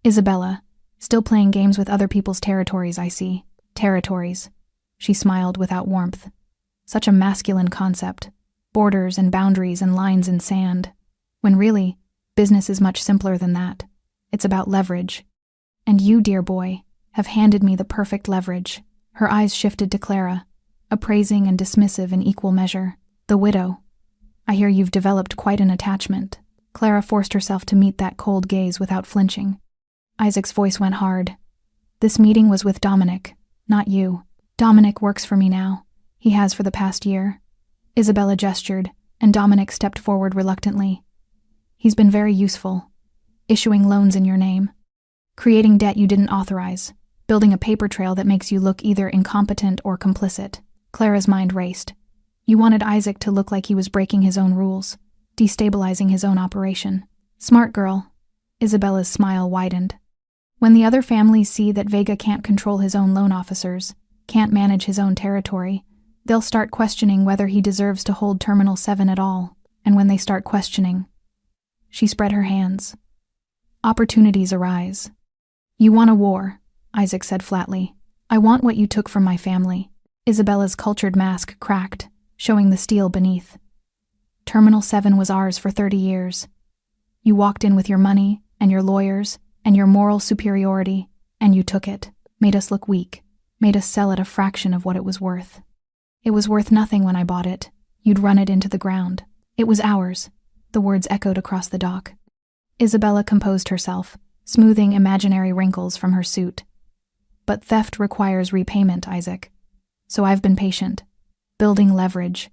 "Isabella, still playing games with other people's territories, I see." "Territories." She smiled without warmth. Such a masculine concept. Borders and boundaries and lines in sand. When really, business is much simpler than that. It's about leverage. And you, dear boy, have handed me the perfect leverage. Her eyes shifted to Clara, appraising and dismissive in equal measure. "The widow. I hear you've developed quite an attachment." Clara forced herself to meet that cold gaze without flinching. Isaac's voice went hard. "This meeting was with Dominic, not you. Dominic works for me now. He has for the past year." Isabella gestured, and Dominic stepped forward reluctantly. "He's been very useful. Issuing loans in your name. Creating debt you didn't authorize. Building a paper trail that makes you look either incompetent or complicit." Clara's mind raced. You wanted Isaac to look like he was breaking his own rules, destabilizing his own operation. "Smart girl." Isabella's smile widened. "When the other families see that Vega can't control his own loan officers, can't manage his own territory, they'll start questioning whether he deserves to hold Terminal 7 at all. And when they start questioning..." She spread her hands. "Opportunities arise." "You want a war," Isaac said flatly. "I want what you took from my family." Isabella's cultured mask cracked, showing the steel beneath. "Terminal 7 was ours for 30 years. You walked in with your money, and your lawyers, and your moral superiority, and you took it, made us look weak, made us sell at a fraction of what it was worth. It was worth nothing when I bought it. You'd run it into the ground. It was ours." The words echoed across the dock. Isabella composed herself, smoothing imaginary wrinkles from her suit. "But theft requires repayment, Isaac. So I've been patient, building leverage,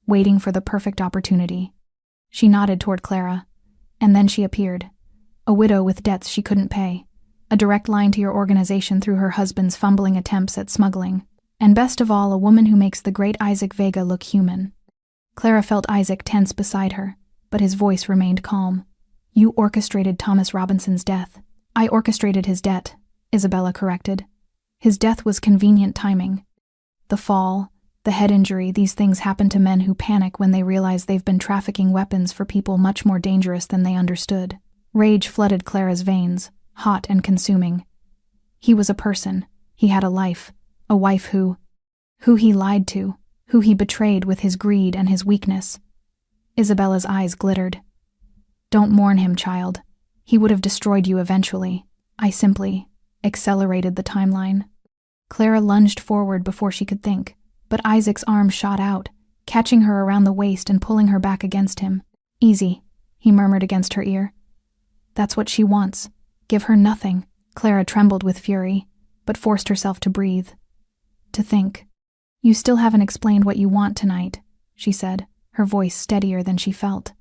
waiting for the perfect opportunity." She nodded toward Clara, and then she appeared. A widow with debts she couldn't pay, a direct line to your organization through her husband's fumbling attempts at smuggling, and best of all, a woman who makes the great Isaac Vega look human. Clara felt Isaac tense beside her, but his voice remained calm. "You orchestrated Thomas Robinson's death." "I orchestrated his debt," Isabella corrected. "His death was convenient timing. The fall, the head injury, these things happen to men who panic when they realize they've been trafficking weapons for people much more dangerous than they understood." Rage flooded Clara's veins, hot and consuming. He was a person. He had a life. A wife who he lied to, who he betrayed with his greed and his weakness. Isabella's eyes glittered. "Don't mourn him, child. He would have destroyed you eventually. I simply accelerated the timeline." Clara lunged forward before she could think, but Isaac's arm shot out, catching her around the waist and pulling her back against him. "Easy," he murmured against her ear. "That's what she wants. Give her nothing." Clara trembled with fury, but forced herself to breathe. To think. "You still haven't explained what you want tonight," she said, her voice steadier than she felt.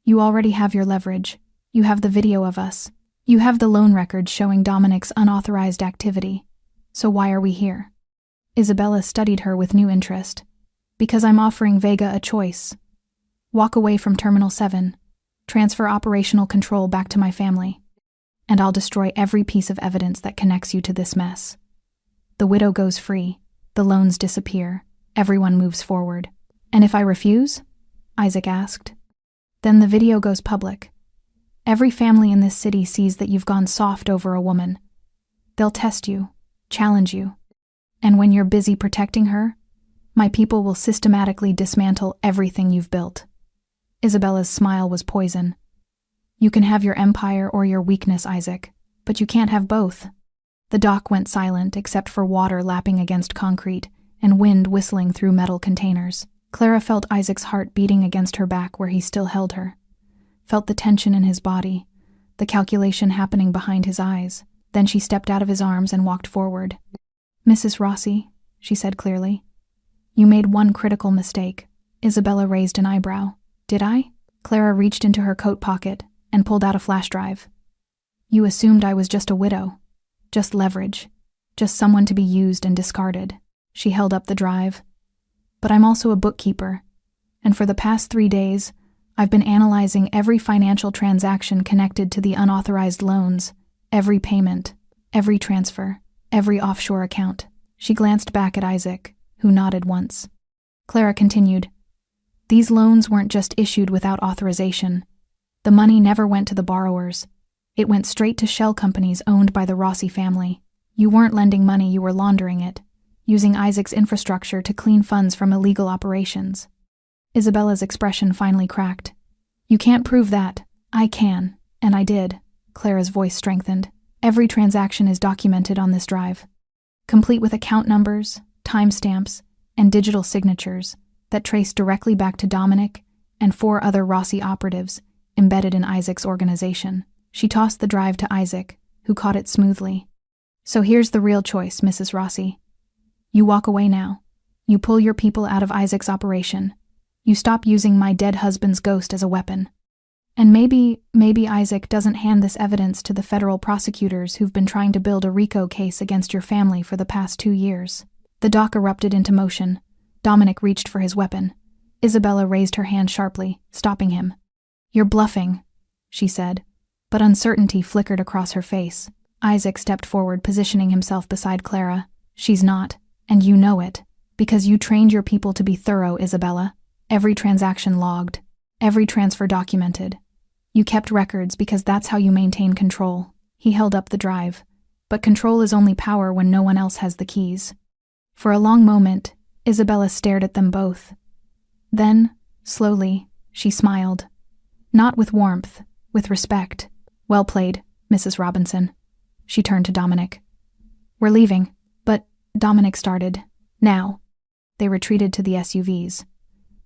"You already have your leverage. You have the video of us. You have the loan records showing Dominic's unauthorized activity. So why are we here?" Isabella studied her with new interest. "Because I'm offering Vega a choice. Walk away from Terminal 7. Transfer operational control back to my family. And I'll destroy every piece of evidence that connects you to this mess. The widow goes free. The loans disappear. Everyone moves forward. And if I refuse?" Isaac asked. "Then the video goes public. Every family in this city sees that you've gone soft over a woman. They'll test you, challenge you. And when you're busy protecting her, my people will systematically dismantle everything you've built." Isabella's smile was poison. "You can have your empire or your weakness, Isaac, but you can't have both." The dock went silent except for water lapping against concrete and wind whistling through metal containers. Clara felt Isaac's heart beating against her back where he still held her. Felt the tension in his body, the calculation happening behind his eyes. Then she stepped out of his arms and walked forward. "Mrs. Rossi," she said clearly, You made one critical mistake. Isabella raised an eyebrow. Did I? Clara reached into her coat pocket and pulled out a flash drive. You assumed I was just a widow. Just leverage. Just someone to be used and discarded. She held up the drive. But I'm also a bookkeeper, and for the past 3 days, I've been analyzing every financial transaction connected to the unauthorized loans, every payment, every transfer, every offshore account. She glanced back at Isaac, who nodded once. Clara continued, These loans weren't just issued without authorization. The money never went to the borrowers. It went straight to shell companies owned by the Rossi family. You weren't lending money, you were laundering it, using Isaac's infrastructure to clean funds from illegal operations. Isabella's expression finally cracked. You can't prove that. I can, and I did. Clara's voice strengthened. Every transaction is documented on this drive, complete with account numbers, timestamps, and digital signatures that trace directly back to Dominic and 4 other Rossi operatives embedded in Isaac's organization. She tossed the drive to Isaac, who caught it smoothly. So here's the real choice, Mrs. Rossi. You walk away now. You pull your people out of Isaac's operation. You stop using my dead husband's ghost as a weapon. And maybe Isaac doesn't hand this evidence to the federal prosecutors who've been trying to build a RICO case against your family for the past 2 years. The dock erupted into motion. Dominic reached for his weapon. Isabella raised her hand sharply, stopping him. You're bluffing, she said, but uncertainty flickered across her face. Isaac stepped forward, positioning himself beside Clara. She's not, and you know it, because you trained your people to be thorough, Isabella. Every transaction logged, every transfer documented. You kept records because that's how you maintain control. He held up the drive, but control is only power when no one else has the keys. For a long moment, Isabella stared at them both. Then, slowly, she smiled. Not with warmth, with respect. Well played, Mrs. Robinson. She turned to Dominic. We're leaving, but, Dominic started. Now. They retreated to the SUVs.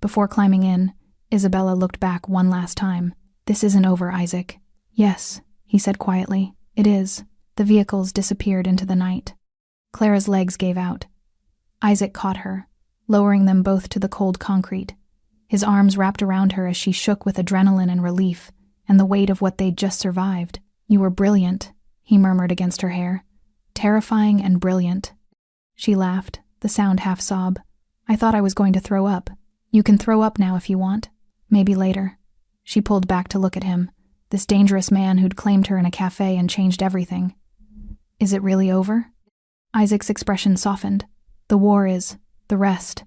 Before climbing in, Isabella looked back one last time. This isn't over, Isaac. Yes, he said quietly. It is. The vehicles disappeared into the night. Clara's legs gave out. Isaac caught her, lowering them both to the cold concrete. His arms wrapped around her as she shook with adrenaline and relief, and the weight of what they'd just survived. You were brilliant, he murmured against her hair. Terrifying and brilliant. She laughed, the sound half-sob. I thought I was going to throw up. You can throw up now if you want. Maybe later. She pulled back to look at him, this dangerous man who'd claimed her in a cafe and changed everything. Is it really over? Isaac's expression softened. The war is. The rest.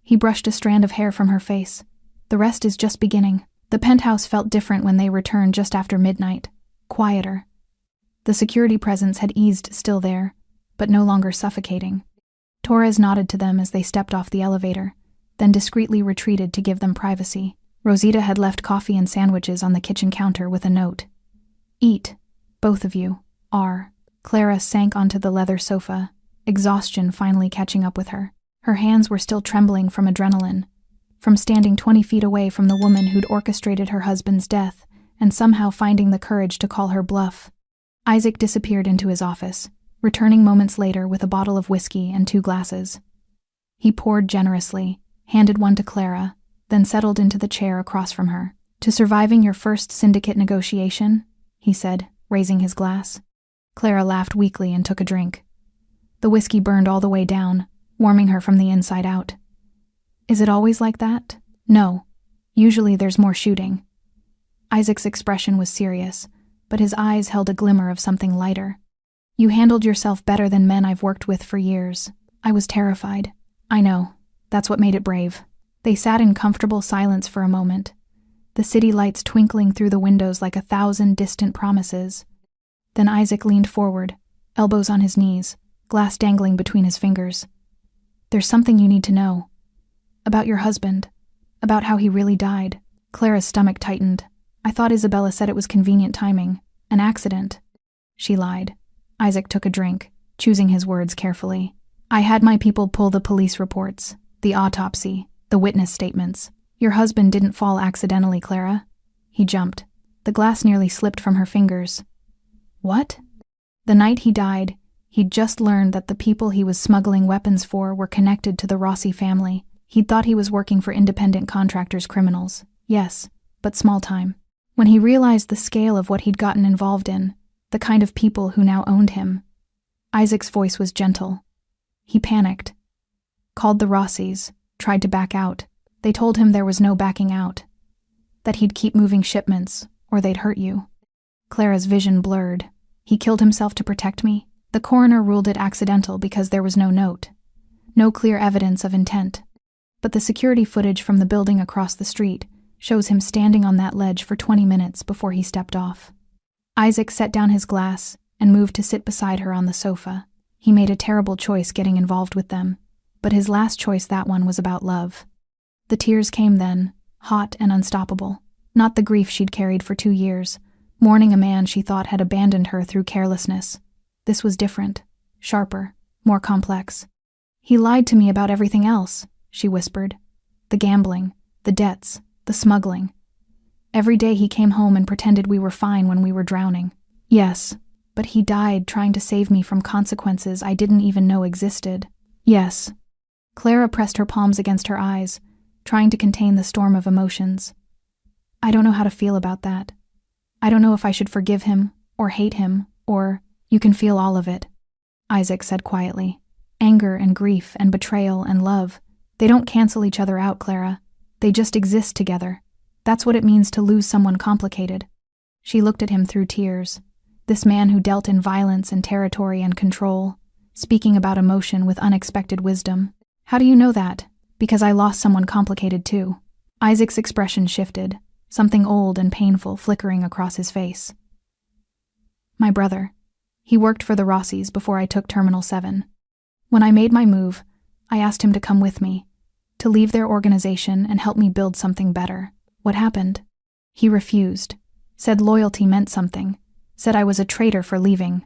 He brushed a strand of hair from her face. The rest is just beginning. The penthouse felt different when they returned just after midnight. Quieter. The security presence had eased still there, but no longer suffocating. Torres nodded to them as they stepped off the elevator, then discreetly retreated to give them privacy. Rosita had left coffee and sandwiches on the kitchen counter with a note. Eat, both of you. R. Clara sank onto the leather sofa, exhaustion finally catching up with her. Her hands were still trembling from adrenaline, from standing 20 feet away from the woman who'd orchestrated her husband's death and somehow finding the courage to call her bluff. Isaac disappeared into his office, returning moments later with a bottle of whiskey and 2 glasses. He poured generously, handed one to Clara, then settled into the chair across from her. To surviving your first syndicate negotiation, he said, raising his glass. Clara laughed weakly and took a drink. The whiskey burned all the way down, warming her from the inside out. Is it always like that? No. Usually there's more shooting. Isaac's expression was serious, but his eyes held a glimmer of something lighter. You handled yourself better than men I've worked with for years. I was terrified. I know. That's what made it brave. They sat in comfortable silence for a moment, the city lights twinkling through the windows like 1,000 distant promises. Then Isaac leaned forward, elbows on his knees, glass dangling between his fingers. There's something you need to know. About your husband. About how he really died. Clara's stomach tightened. I thought Isabella said it was convenient timing. An accident. She lied. Isaac took a drink, choosing his words carefully. I had my people pull the police reports, the autopsy, the witness statements. Your husband didn't fall accidentally, Clara. He jumped. The glass nearly slipped from her fingers. What? The night he died, He'd just learned that the people he was smuggling weapons for were connected to the Rossi family. He'd thought he was working for independent contractors, criminals. Yes, but small time. When he realized the scale of what he'd gotten involved in, the kind of people who now owned him, Isaac's voice was gentle. He panicked. Called the Rossis, tried to back out. They told him there was no backing out. That he'd keep moving shipments, or they'd hurt you. Clara's vision blurred. He killed himself to protect me? The coroner ruled it accidental because there was no note. No clear evidence of intent. But the security footage from the building across the street shows him standing on that ledge for 20 minutes before he stepped off. Isaac set down his glass and moved to sit beside her on the sofa. He made a terrible choice getting involved with them, but his last choice, that one, was about love. The tears came then, hot and unstoppable. Not the grief she'd carried for 2 years, mourning a man she thought had abandoned her through carelessness. This was different, sharper, more complex. He lied to me about everything else, she whispered. The gambling, the debts, the smuggling. Every day he came home and pretended we were fine when we were drowning. Yes, but he died trying to save me from consequences I didn't even know existed. Yes. Clara pressed her palms against her eyes, trying to contain the storm of emotions. I don't know how to feel about that. I don't know if I should forgive him, or hate him, or... You can feel all of it, Isaac said quietly. Anger and grief and betrayal and love. They don't cancel each other out, Clara. They just exist together. That's what it means to lose someone complicated. She looked at him through tears. This man who dealt in violence and territory and control, speaking about emotion with unexpected wisdom. How do you know that? Because I lost someone complicated too. Isaac's expression shifted, something old and painful flickering across his face. My brother. He worked for the Rossis before I took Terminal 7. When I made my move, I asked him to come with me, to leave their organization and help me build something better. What happened? He refused, said loyalty meant something, said I was a traitor for leaving.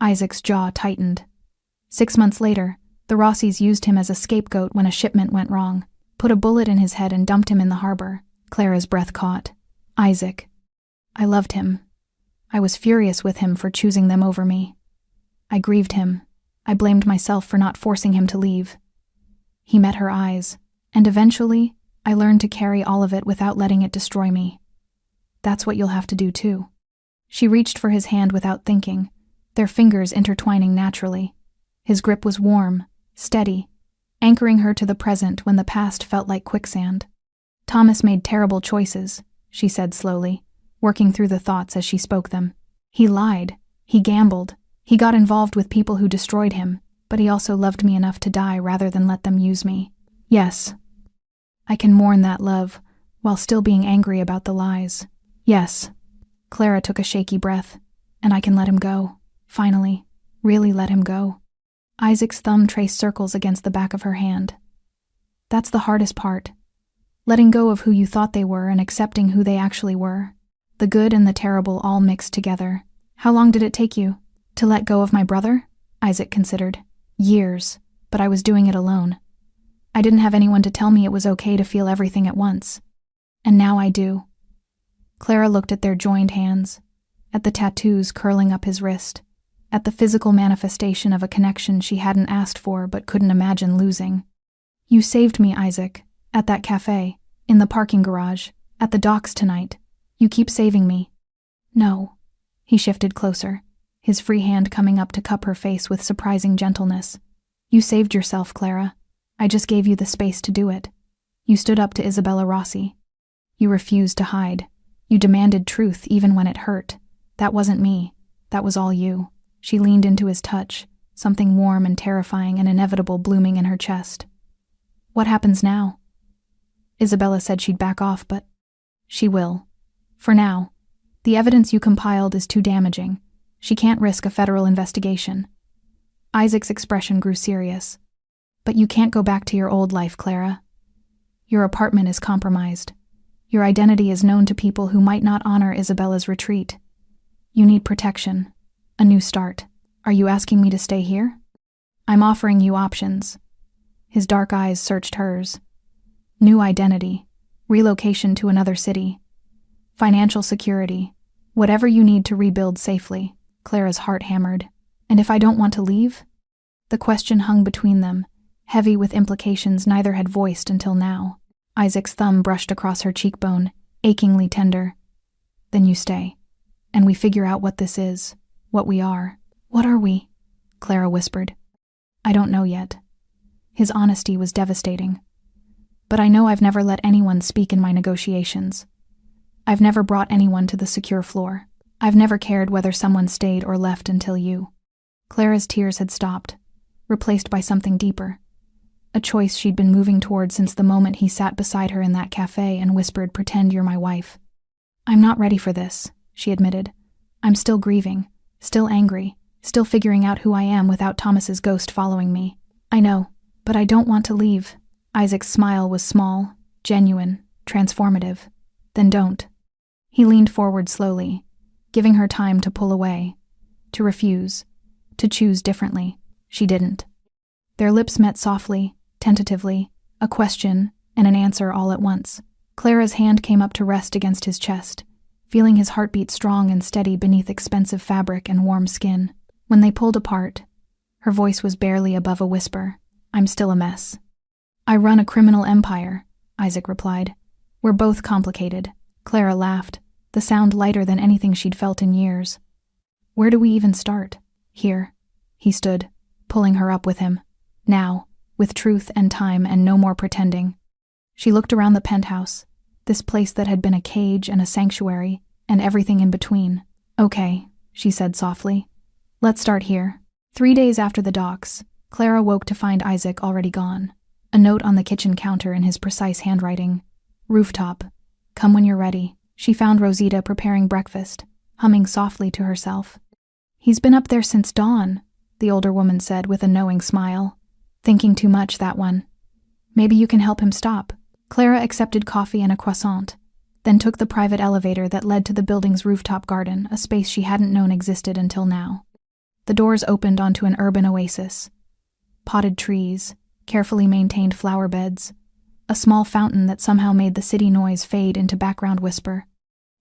Isaac's jaw tightened. 6 months later, the Rossis used him as a scapegoat when a shipment went wrong, put a bullet in his head and dumped him in the harbor. Clara's breath caught. Isaac. I loved him. I was furious with him for choosing them over me. I grieved him. I blamed myself for not forcing him to leave. He met her eyes, and eventually, I learned to carry all of it without letting it destroy me. That's what you'll have to do too. She reached for his hand without thinking, their fingers intertwining naturally. His grip was warm, steady, anchoring her to the present when the past felt like quicksand. Thomas made terrible choices, she said slowly, working through the thoughts as she spoke them. He lied. He gambled. He got involved with people who destroyed him, but he also loved me enough to die rather than let them use me. Yes. I can mourn that love, while still being angry about the lies. Yes. Clara took a shaky breath. And I can let him go. Finally. Really let him go. Isaac's thumb traced circles against the back of her hand. That's the hardest part. Letting go of who you thought they were and accepting who they actually were. The good and the terrible all mixed together. How long did it take you? To let go of my brother? Isaac considered. Years, but I was doing it alone. I didn't have anyone to tell me it was okay to feel everything at once. And now I do. Clara looked at their joined hands, at the tattoos curling up his wrist, at the physical manifestation of a connection she hadn't asked for but couldn't imagine losing. You saved me, Isaac, at that cafe, in the parking garage, at the docks tonight. You keep saving me. No. He shifted closer, his free hand coming up to cup her face with surprising gentleness. You saved yourself, Clara. I just gave you the space to do it. You stood up to Isabella Rossi. You refused to hide. You demanded truth even when it hurt. That wasn't me. That was all you. She leaned into his touch, something warm and terrifying and inevitable blooming in her chest. What happens now? Isabella said she'd back off, but she will. For now. The evidence you compiled is too damaging. She can't risk a federal investigation. Isaac's expression grew serious. But you can't go back to your old life, Clara. Your apartment is compromised. Your identity is known to people who might not honor Isabella's retreat. You need protection. A new start. Are you asking me to stay here? I'm offering you options. His dark eyes searched hers. New identity. Relocation to another city. Financial security. Whatever you need to rebuild safely. Clara's heart hammered. And if I don't want to leave? The question hung between them, heavy with implications neither had voiced until now. Isaac's thumb brushed across her cheekbone, achingly tender. Then you stay. And we figure out what this is, what we are. What are we? Clara whispered. I don't know yet. His honesty was devastating. But I know I've never let anyone speak in my negotiations. I've never brought anyone to the secure floor. I've never cared whether someone stayed or left until you. Clara's tears had stopped, replaced by something deeper. A choice she'd been moving toward since the moment he sat beside her in that cafe and whispered, "Pretend you're my wife." I'm not ready for this, she admitted. I'm still grieving, still angry, still figuring out who I am without Thomas's ghost following me. I know, but I don't want to leave. Isaac's smile was small, genuine, transformative. Then don't. He leaned forward slowly, giving her time to pull away, to refuse, to choose differently. She didn't. Their lips met softly, tentatively, a question and an answer all at once. Clara's hand came up to rest against his chest, feeling his heartbeat strong and steady beneath expensive fabric and warm skin. When they pulled apart, her voice was barely above a whisper. I'm still a mess. I run a criminal empire, Isaac replied. We're both complicated. Clara laughed, the sound lighter than anything she'd felt in years. Where do we even start? Here. He stood, pulling her up with him. Now, with truth and time and no more pretending. She looked around the penthouse, this place that had been a cage and a sanctuary, and everything in between. Okay, she said softly. Let's start here. 3 days after the docks, Clara woke to find Isaac already gone. A note on the kitchen counter in his precise handwriting. Rooftop. Come when you're ready. She found Rosita preparing breakfast, humming softly to herself. He's been up there since dawn, the older woman said with a knowing smile. Thinking too much, that one. Maybe you can help him stop. Clara accepted coffee and a croissant, then took the private elevator that led to the building's rooftop garden, a space she hadn't known existed until now. The doors opened onto an urban oasis. Potted trees, carefully maintained flower beds, a small fountain that somehow made the city noise fade into background whisper.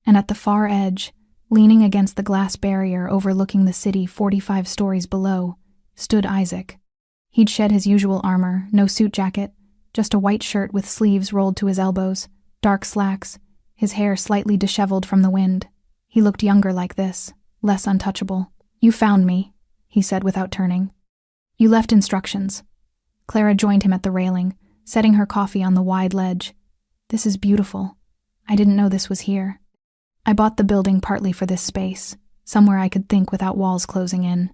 And at the far edge, leaning against the glass barrier overlooking the city 45 stories below, stood Isaac. He'd shed his usual armor, no suit jacket, just a white shirt with sleeves rolled to his elbows, dark slacks, his hair slightly disheveled from the wind. He looked younger like this, less untouchable. You found me, he said without turning. You left instructions. Clara joined him at the railing, setting her coffee on the wide ledge. This is beautiful. I didn't know this was here. I bought the building partly for this space, somewhere I could think without walls closing in.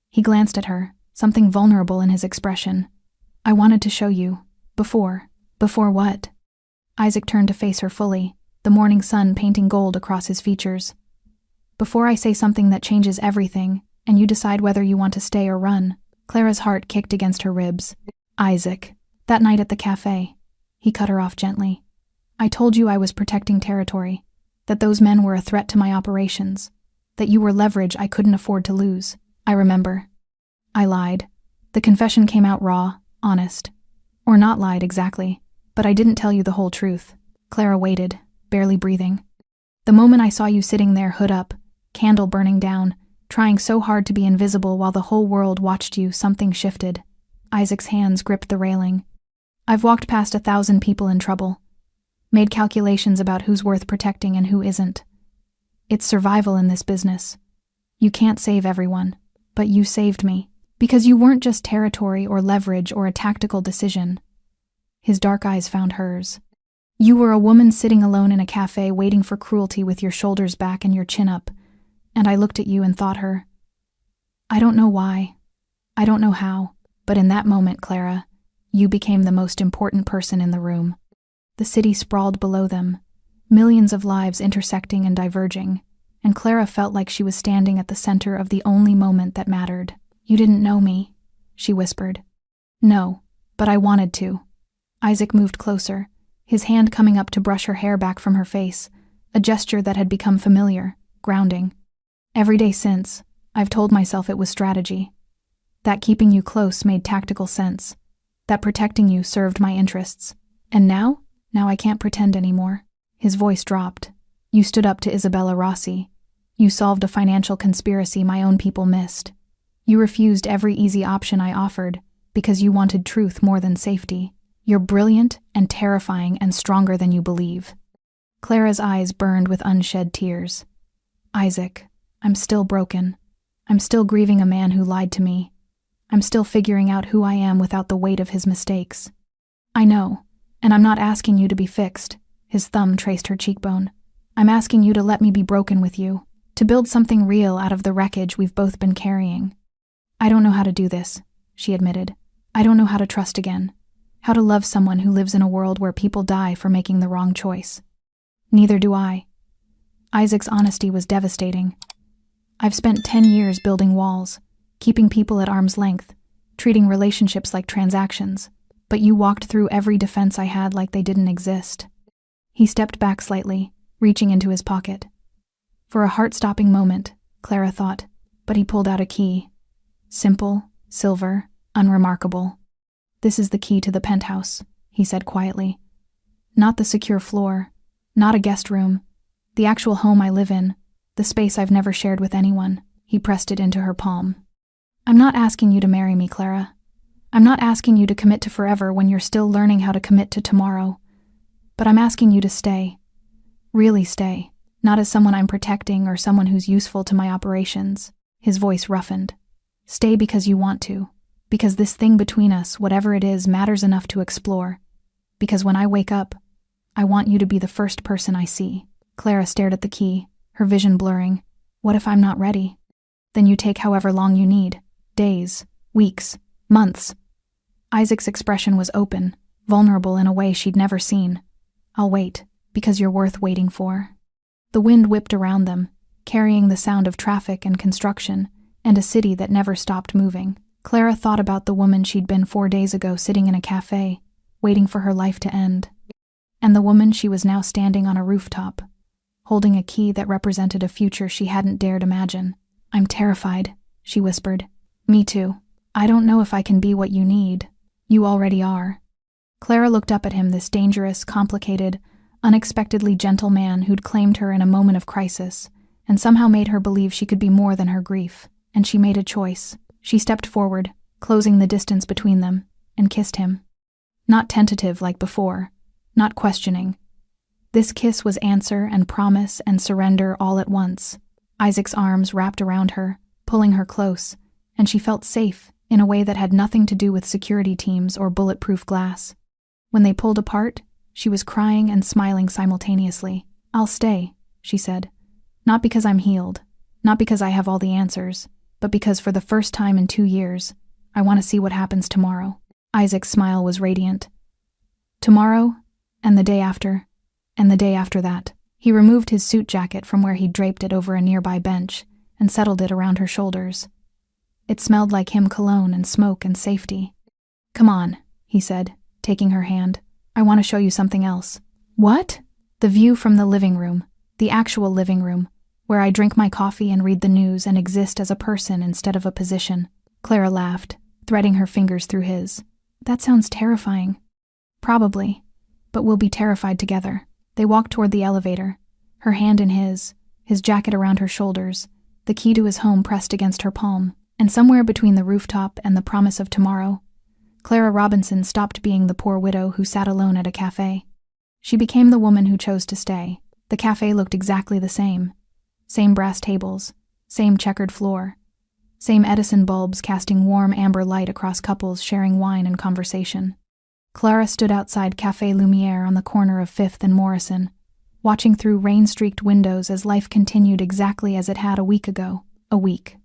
He glanced at her, something vulnerable in his expression. I wanted to show you. Before what? Isaac turned to face her fully, the morning sun painting gold across his features. Before I say something that changes everything, and you decide whether you want to stay or run. Clara's heart kicked against her ribs. Isaac. That night at the cafe. He cut her off gently. I told you I was protecting territory, that those men were a threat to my operations, that you were leverage I couldn't afford to lose. I remember. I lied. The confession came out raw, honest. Or not lied exactly, but I didn't tell you the whole truth. Clara waited, barely breathing. The moment I saw you sitting there hood up, candle burning down, trying so hard to be invisible while the whole world watched you, something shifted. Isaac's hands gripped the railing. I've walked past 1,000 people in trouble, made calculations about who's worth protecting and who isn't. It's survival in this business. You can't save everyone, but you saved me. Because you weren't just territory or leverage or a tactical decision. His dark eyes found hers. You were a woman sitting alone in a cafe waiting for cruelty with your shoulders back and your chin up, and I looked at you and thought her. I don't know why. I don't know how, but in that moment, Clara, you became the most important person in the room. The city sprawled below them, millions of lives intersecting and diverging, and Clara felt like she was standing at the center of the only moment that mattered. You didn't know me, she whispered. No, but I wanted to. Isaac moved closer, his hand coming up to brush her hair back from her face, a gesture that had become familiar, grounding. Every day since, I've told myself it was strategy. That keeping you close made tactical sense. That protecting you served my interests. And now I can't pretend anymore. His voice dropped. You stood up to Isabella Rossi. You solved a financial conspiracy my own people missed. You refused every easy option I offered because you wanted truth more than safety. You're brilliant and terrifying and stronger than you believe." Clara's eyes burned with unshed tears. "Isaac, I'm still broken. I'm still grieving a man who lied to me. I'm still figuring out who I am without the weight of his mistakes." "I know, and I'm not asking you to be fixed." His thumb traced her cheekbone. "I'm asking you to let me be broken with you, to build something real out of the wreckage we've both been carrying." "I don't know how to do this," she admitted. "I don't know how to trust again. How to love someone who lives in a world where people die for making the wrong choice." "Neither do I." Isaac's honesty was devastating. "I've spent 10 years building walls, keeping people at arm's length, treating relationships like transactions, but you walked through every defense I had like they didn't exist." He stepped back slightly, reaching into his pocket. For a heart-stopping moment, Clara thought, but he pulled out a key. Simple, silver, unremarkable. "This is the key to the penthouse," he said quietly. "Not the secure floor, not a guest room, the actual home I live in, the space I've never shared with anyone." He pressed it into her palm. "I'm not asking you to marry me, Clara. I'm not asking you to commit to forever when you're still learning how to commit to tomorrow. But I'm asking you to stay. Really stay. Not as someone I'm protecting or someone who's useful to my operations." His voice roughened. "Stay because you want to. Because this thing between us, whatever it is, matters enough to explore. Because when I wake up, I want you to be the first person I see." Clara stared at the key, her vision blurring. "What if I'm not ready?" "Then you take however long you need. Days, weeks, months." Isaac's expression was open, vulnerable in a way she'd never seen. "I'll wait, because you're worth waiting for." The wind whipped around them, carrying the sound of traffic and construction, and a city that never stopped moving. Clara thought about the woman she'd been 4 days ago sitting in a cafe, waiting for her life to end. And the woman she was now standing on a rooftop, holding a key that represented a future she hadn't dared imagine. "I'm terrified," she whispered. "Me too. I don't know if I can be what you need. You already are." Clara looked up at him, this dangerous, complicated, unexpectedly gentle man who'd claimed her in a moment of crisis, and somehow made her believe she could be more than her grief. And she made a choice. She stepped forward, closing the distance between them, and kissed him. Not tentative like before, not questioning. This kiss was answer and promise and surrender all at once. Isaac's arms wrapped around her, pulling her close, and she felt safe in a way that had nothing to do with security teams or bulletproof glass. When they pulled apart, she was crying and smiling simultaneously. "I'll stay," she said. "Not because I'm healed, not because I have all the answers, but because for the first time in 2 years, I want to see what happens tomorrow." Isaac's smile was radiant. "Tomorrow, and the day after, and the day after that." He removed his suit jacket from where he'd draped it over a nearby bench and settled it around her shoulders. It smelled like him cologne and smoke and safety. "Come on," he said, taking her hand. "I want to show you something else." "What?" "The view from the living room, the actual living room, where I drink my coffee and read the news and exist as a person instead of a position." Clara laughed, threading her fingers through his. "That sounds terrifying." "Probably, but we'll be terrified together." They walked toward the elevator, her hand in his jacket around her shoulders, the key to his home pressed against her palm, and somewhere between the rooftop and the promise of tomorrow, Clara Robinson stopped being the poor widow who sat alone at a cafe. She became the woman who chose to stay. The cafe looked exactly the same. Same brass tables, same checkered floor, same Edison bulbs casting warm amber light across couples sharing wine and conversation. Clara stood outside Café Lumière on the corner of 5th and Morrison, watching through rain-streaked windows as life continued exactly as it had a week ago. A week.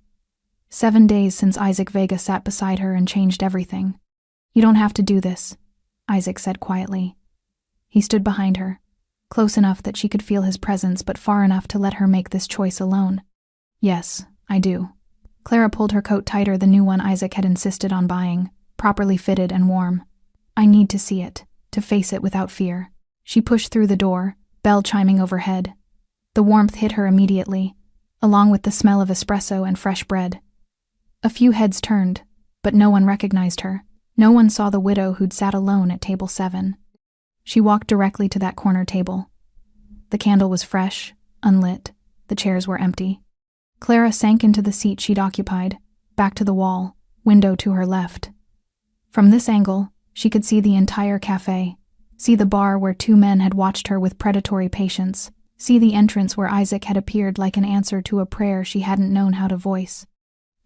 7 days since Isaac Vega sat beside her and changed everything. "You don't have to do this," Isaac said quietly. He stood behind her, close enough that she could feel his presence but far enough to let her make this choice alone. "Yes, I do." Clara pulled her coat tighter, the new one Isaac had insisted on buying, properly fitted and warm. "I need to see it, to face it without fear." She pushed through the door, bell chiming overhead. The warmth hit her immediately, along with the smell of espresso and fresh bread. A few heads turned, but no one recognized her. No one saw the widow who'd sat alone at table 7. She walked directly to that corner table. The candle was fresh, unlit. The chairs were empty. Clara sank into the seat she'd occupied, back to the wall, window to her left. From this angle, she could see the entire cafe, see the bar where two men had watched her with predatory patience, see the entrance where Isaac had appeared like an answer to a prayer she hadn't known how to voice.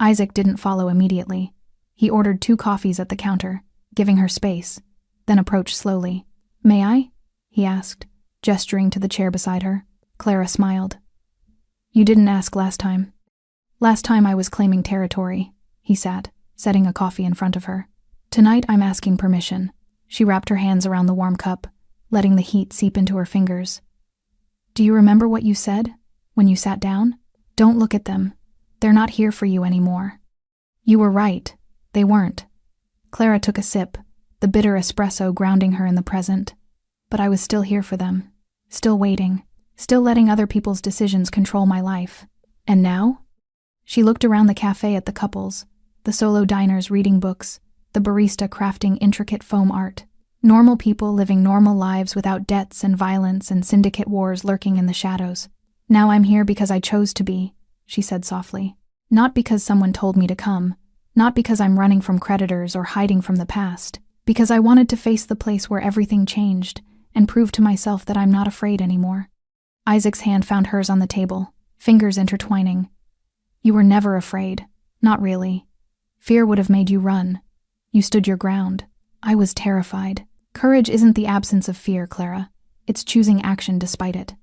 Isaac didn't follow immediately. He ordered 2 coffees at the counter, giving her space, then approached slowly. "May I?" he asked, gesturing to the chair beside her. Clara smiled. "You didn't ask last time." "Last time I was claiming territory," he sat, setting a coffee in front of her. "Tonight I'm asking permission." She wrapped her hands around the warm cup, letting the heat seep into her fingers. "Do you remember what you said when you sat down? Don't look at them. They're not here for you anymore." "You were right. They weren't." Clara took a sip, the bitter espresso grounding her in the present. "But I was still here for them. Still waiting. Still letting other people's decisions control my life. And now?" She looked around the cafe at the couples, the solo diners reading books, the barista crafting intricate foam art. Normal people living normal lives without debts and violence and syndicate wars lurking in the shadows. "Now I'm here because I chose to be," she said softly. "Not because someone told me to come. Not because I'm running from creditors or hiding from the past. Because I wanted to face the place where everything changed and prove to myself that I'm not afraid anymore." Isaac's hand found hers on the table, fingers intertwining. "You were never afraid. Not really. Fear would have made you run. You stood your ground. I was terrified. Courage isn't the absence of fear, Clara. It's choosing action despite it."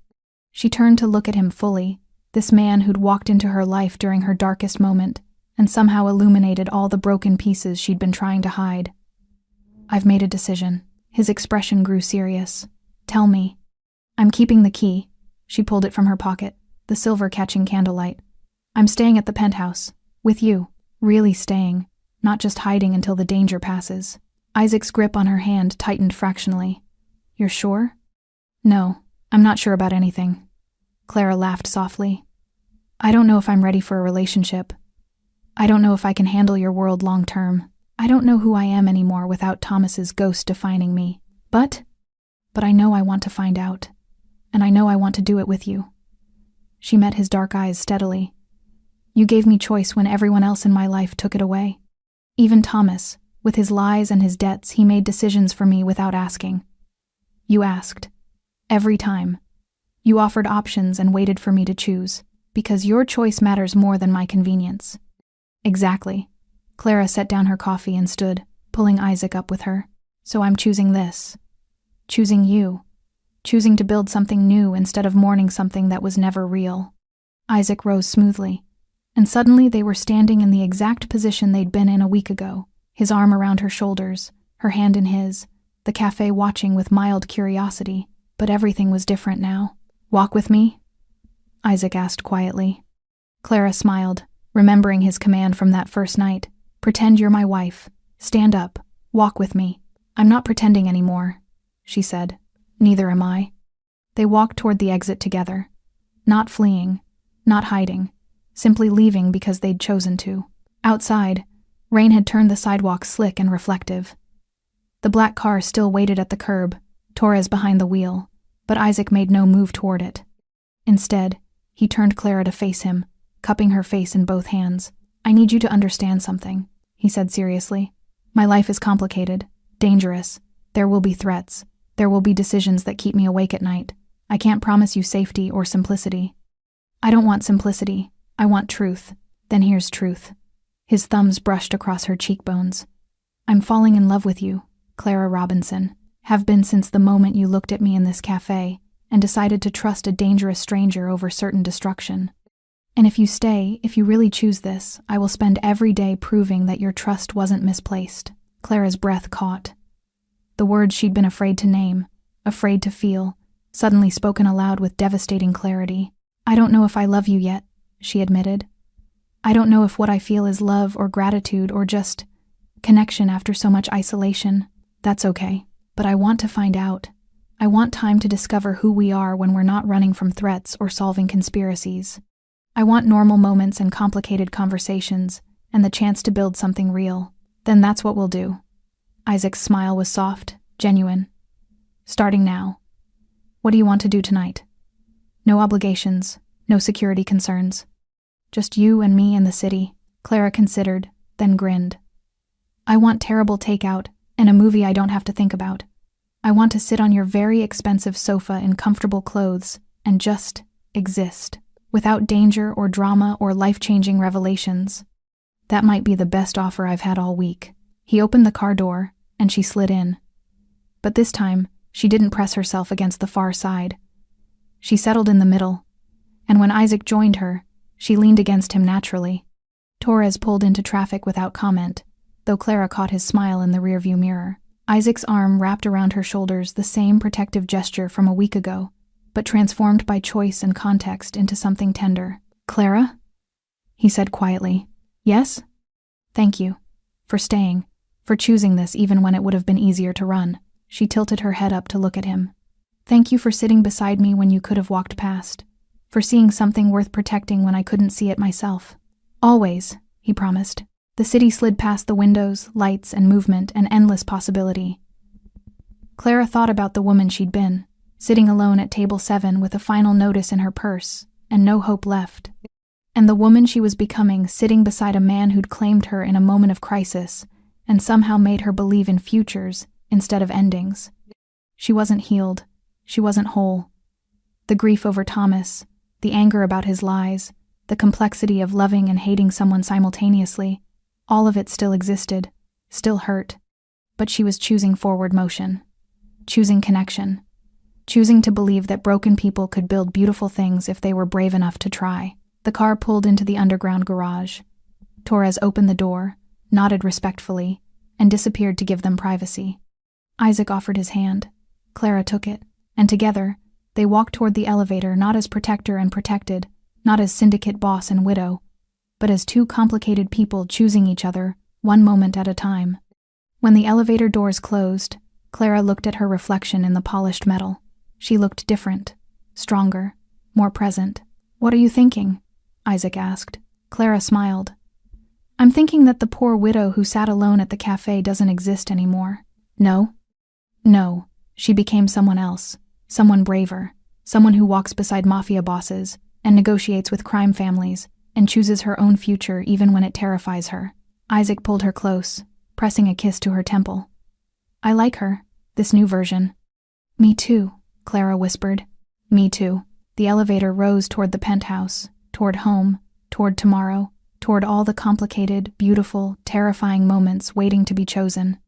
She turned to look at him fully, this man who'd walked into her life during her darkest moment and somehow illuminated all the broken pieces she'd been trying to hide. "I've made a decision." His expression grew serious. "Tell me." "I'm keeping the key." She pulled it from her pocket, the silver catching candlelight. "I'm staying at the penthouse. With you. Really staying. Not just hiding until the danger passes." Isaac's grip on her hand tightened fractionally. "You're sure?" "No, I'm not sure about anything." Clara laughed softly. "I don't know if I'm ready for a relationship. I don't know if I can handle your world long term. I don't know who I am anymore without Thomas's ghost defining me. But I know I want to find out. And I know I want to do it with you." She met his dark eyes steadily. "You gave me choice when everyone else in my life took it away. Even Thomas, with his lies and his debts, he made decisions for me without asking. You asked. Every time. You offered options and waited for me to choose, because your choice matters more than my convenience." "Exactly." Clara set down her coffee and stood, pulling Isaac up with her. "So I'm choosing this. Choosing you. Choosing to build something new instead of mourning something that was never real." Isaac rose smoothly, and suddenly they were standing in the exact position they'd been in a week ago, his arm around her shoulders, her hand in his, the cafe watching with mild curiosity, but everything was different now. "Walk with me?" Isaac asked quietly. Clara smiled, remembering his command from that first night. "Pretend you're my wife. Stand up. Walk with me." "I'm not pretending anymore," she said. "Neither am I." They walked toward the exit together. Not fleeing, not hiding, simply leaving because they'd chosen to. Outside, rain had turned the sidewalk slick and reflective. The black car still waited at the curb, Torres behind the wheel, but Isaac made no move toward it. Instead, he turned Clara to face him, cupping her face in both hands. "I need you to understand something," he said seriously. "My life is complicated, dangerous. There will be threats. There will be decisions that keep me awake at night. I can't promise you safety or simplicity. I don't want simplicity. I want truth. Then here's truth." His thumbs brushed across her cheekbones. "I'm falling in love with you, Clara Robinson. Have been since the moment you looked at me in this cafe and decided to trust a dangerous stranger over certain destruction. And if you stay, if you really choose this, I will spend every day proving that your trust wasn't misplaced." Clara's breath caught. The words she'd been afraid to name, afraid to feel, suddenly spoken aloud with devastating clarity. "I don't know if I love you yet," she admitted. "I don't know if what I feel is love or gratitude or just connection after so much isolation. That's okay. But I want to find out. I want time to discover who we are when we're not running from threats or solving conspiracies. I want normal moments and complicated conversations and the chance to build something real. Then that's what we'll do." Isaac's smile was soft, genuine. "Starting now. What do you want to do tonight? No obligations, no security concerns. Just you and me in the city, Clara considered, then grinned. I want terrible takeout and a movie I don't have to think about. I want to sit on your very expensive sofa in comfortable clothes and just exist, without danger or drama or life-changing revelations. That might be the best offer I've had all week. He opened the car door, and she slid in. But this time, she didn't press herself against the far side. She settled in the middle, and when Isaac joined her, she leaned against him naturally. Torres pulled into traffic without comment, though Clara caught his smile in the rearview mirror. Isaac's arm wrapped around her shoulders, the same protective gesture from a week ago, but transformed by choice and context into something tender. Clara? He said quietly. Yes? Thank you. For staying. For choosing this even when it would have been easier to run. She tilted her head up to look at him. Thank you for sitting beside me when you could have walked past. For seeing something worth protecting when I couldn't see it myself. Always, he promised. The city slid past the windows, lights, and movement, and endless possibility. Clara thought about the woman she'd been, sitting alone at table 7 with a final notice in her purse, and no hope left. And the woman she was becoming, sitting beside a man who'd claimed her in a moment of crisis, and somehow made her believe in futures instead of endings. She wasn't healed. She wasn't whole. The grief over Thomas, the anger about his lies, the complexity of loving and hating someone simultaneously, all of it still existed, still hurt. But she was choosing forward motion, choosing connection, choosing to believe that broken people could build beautiful things if they were brave enough to try. The car pulled into the underground garage. Torres opened the door, nodded respectfully, and disappeared to give them privacy. Isaac offered his hand. Clara took it, and together, they walked toward the elevator, not as protector and protected, not as syndicate boss and widow, but as two complicated people choosing each other, one moment at a time. When the elevator doors closed, Clara looked at her reflection in the polished metal. She looked different, stronger, more present. What are you thinking? Isaac asked. Clara smiled. I'm thinking that the poor widow who sat alone at the cafe doesn't exist anymore. No? No, she became someone else, someone braver, someone who walks beside mafia bosses and negotiates with crime families and chooses her own future even when it terrifies her. Isaac pulled her close, pressing a kiss to her temple. I like her, this new version. Me too, Clara whispered. Me too. The elevator rose toward the penthouse, toward home, toward tomorrow, toward all the complicated, beautiful, terrifying moments waiting to be chosen.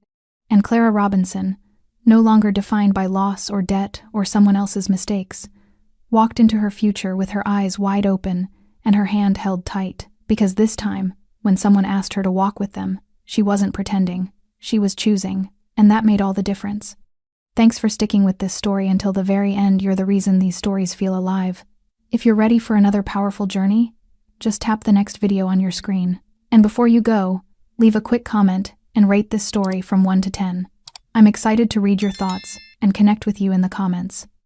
And Clara Robinson, no longer defined by loss or debt or someone else's mistakes, walked into her future with her eyes wide open and her hand held tight, because this time, when someone asked her to walk with them, she wasn't pretending, she was choosing, and that made all the difference. Thanks for sticking with this story until the very end. You're the reason these stories feel alive. If you're ready for another powerful journey, just tap the next video on your screen. And before you go, leave a quick comment and rate this story from 1 to 10. I'm excited to read your thoughts and connect with you in the comments.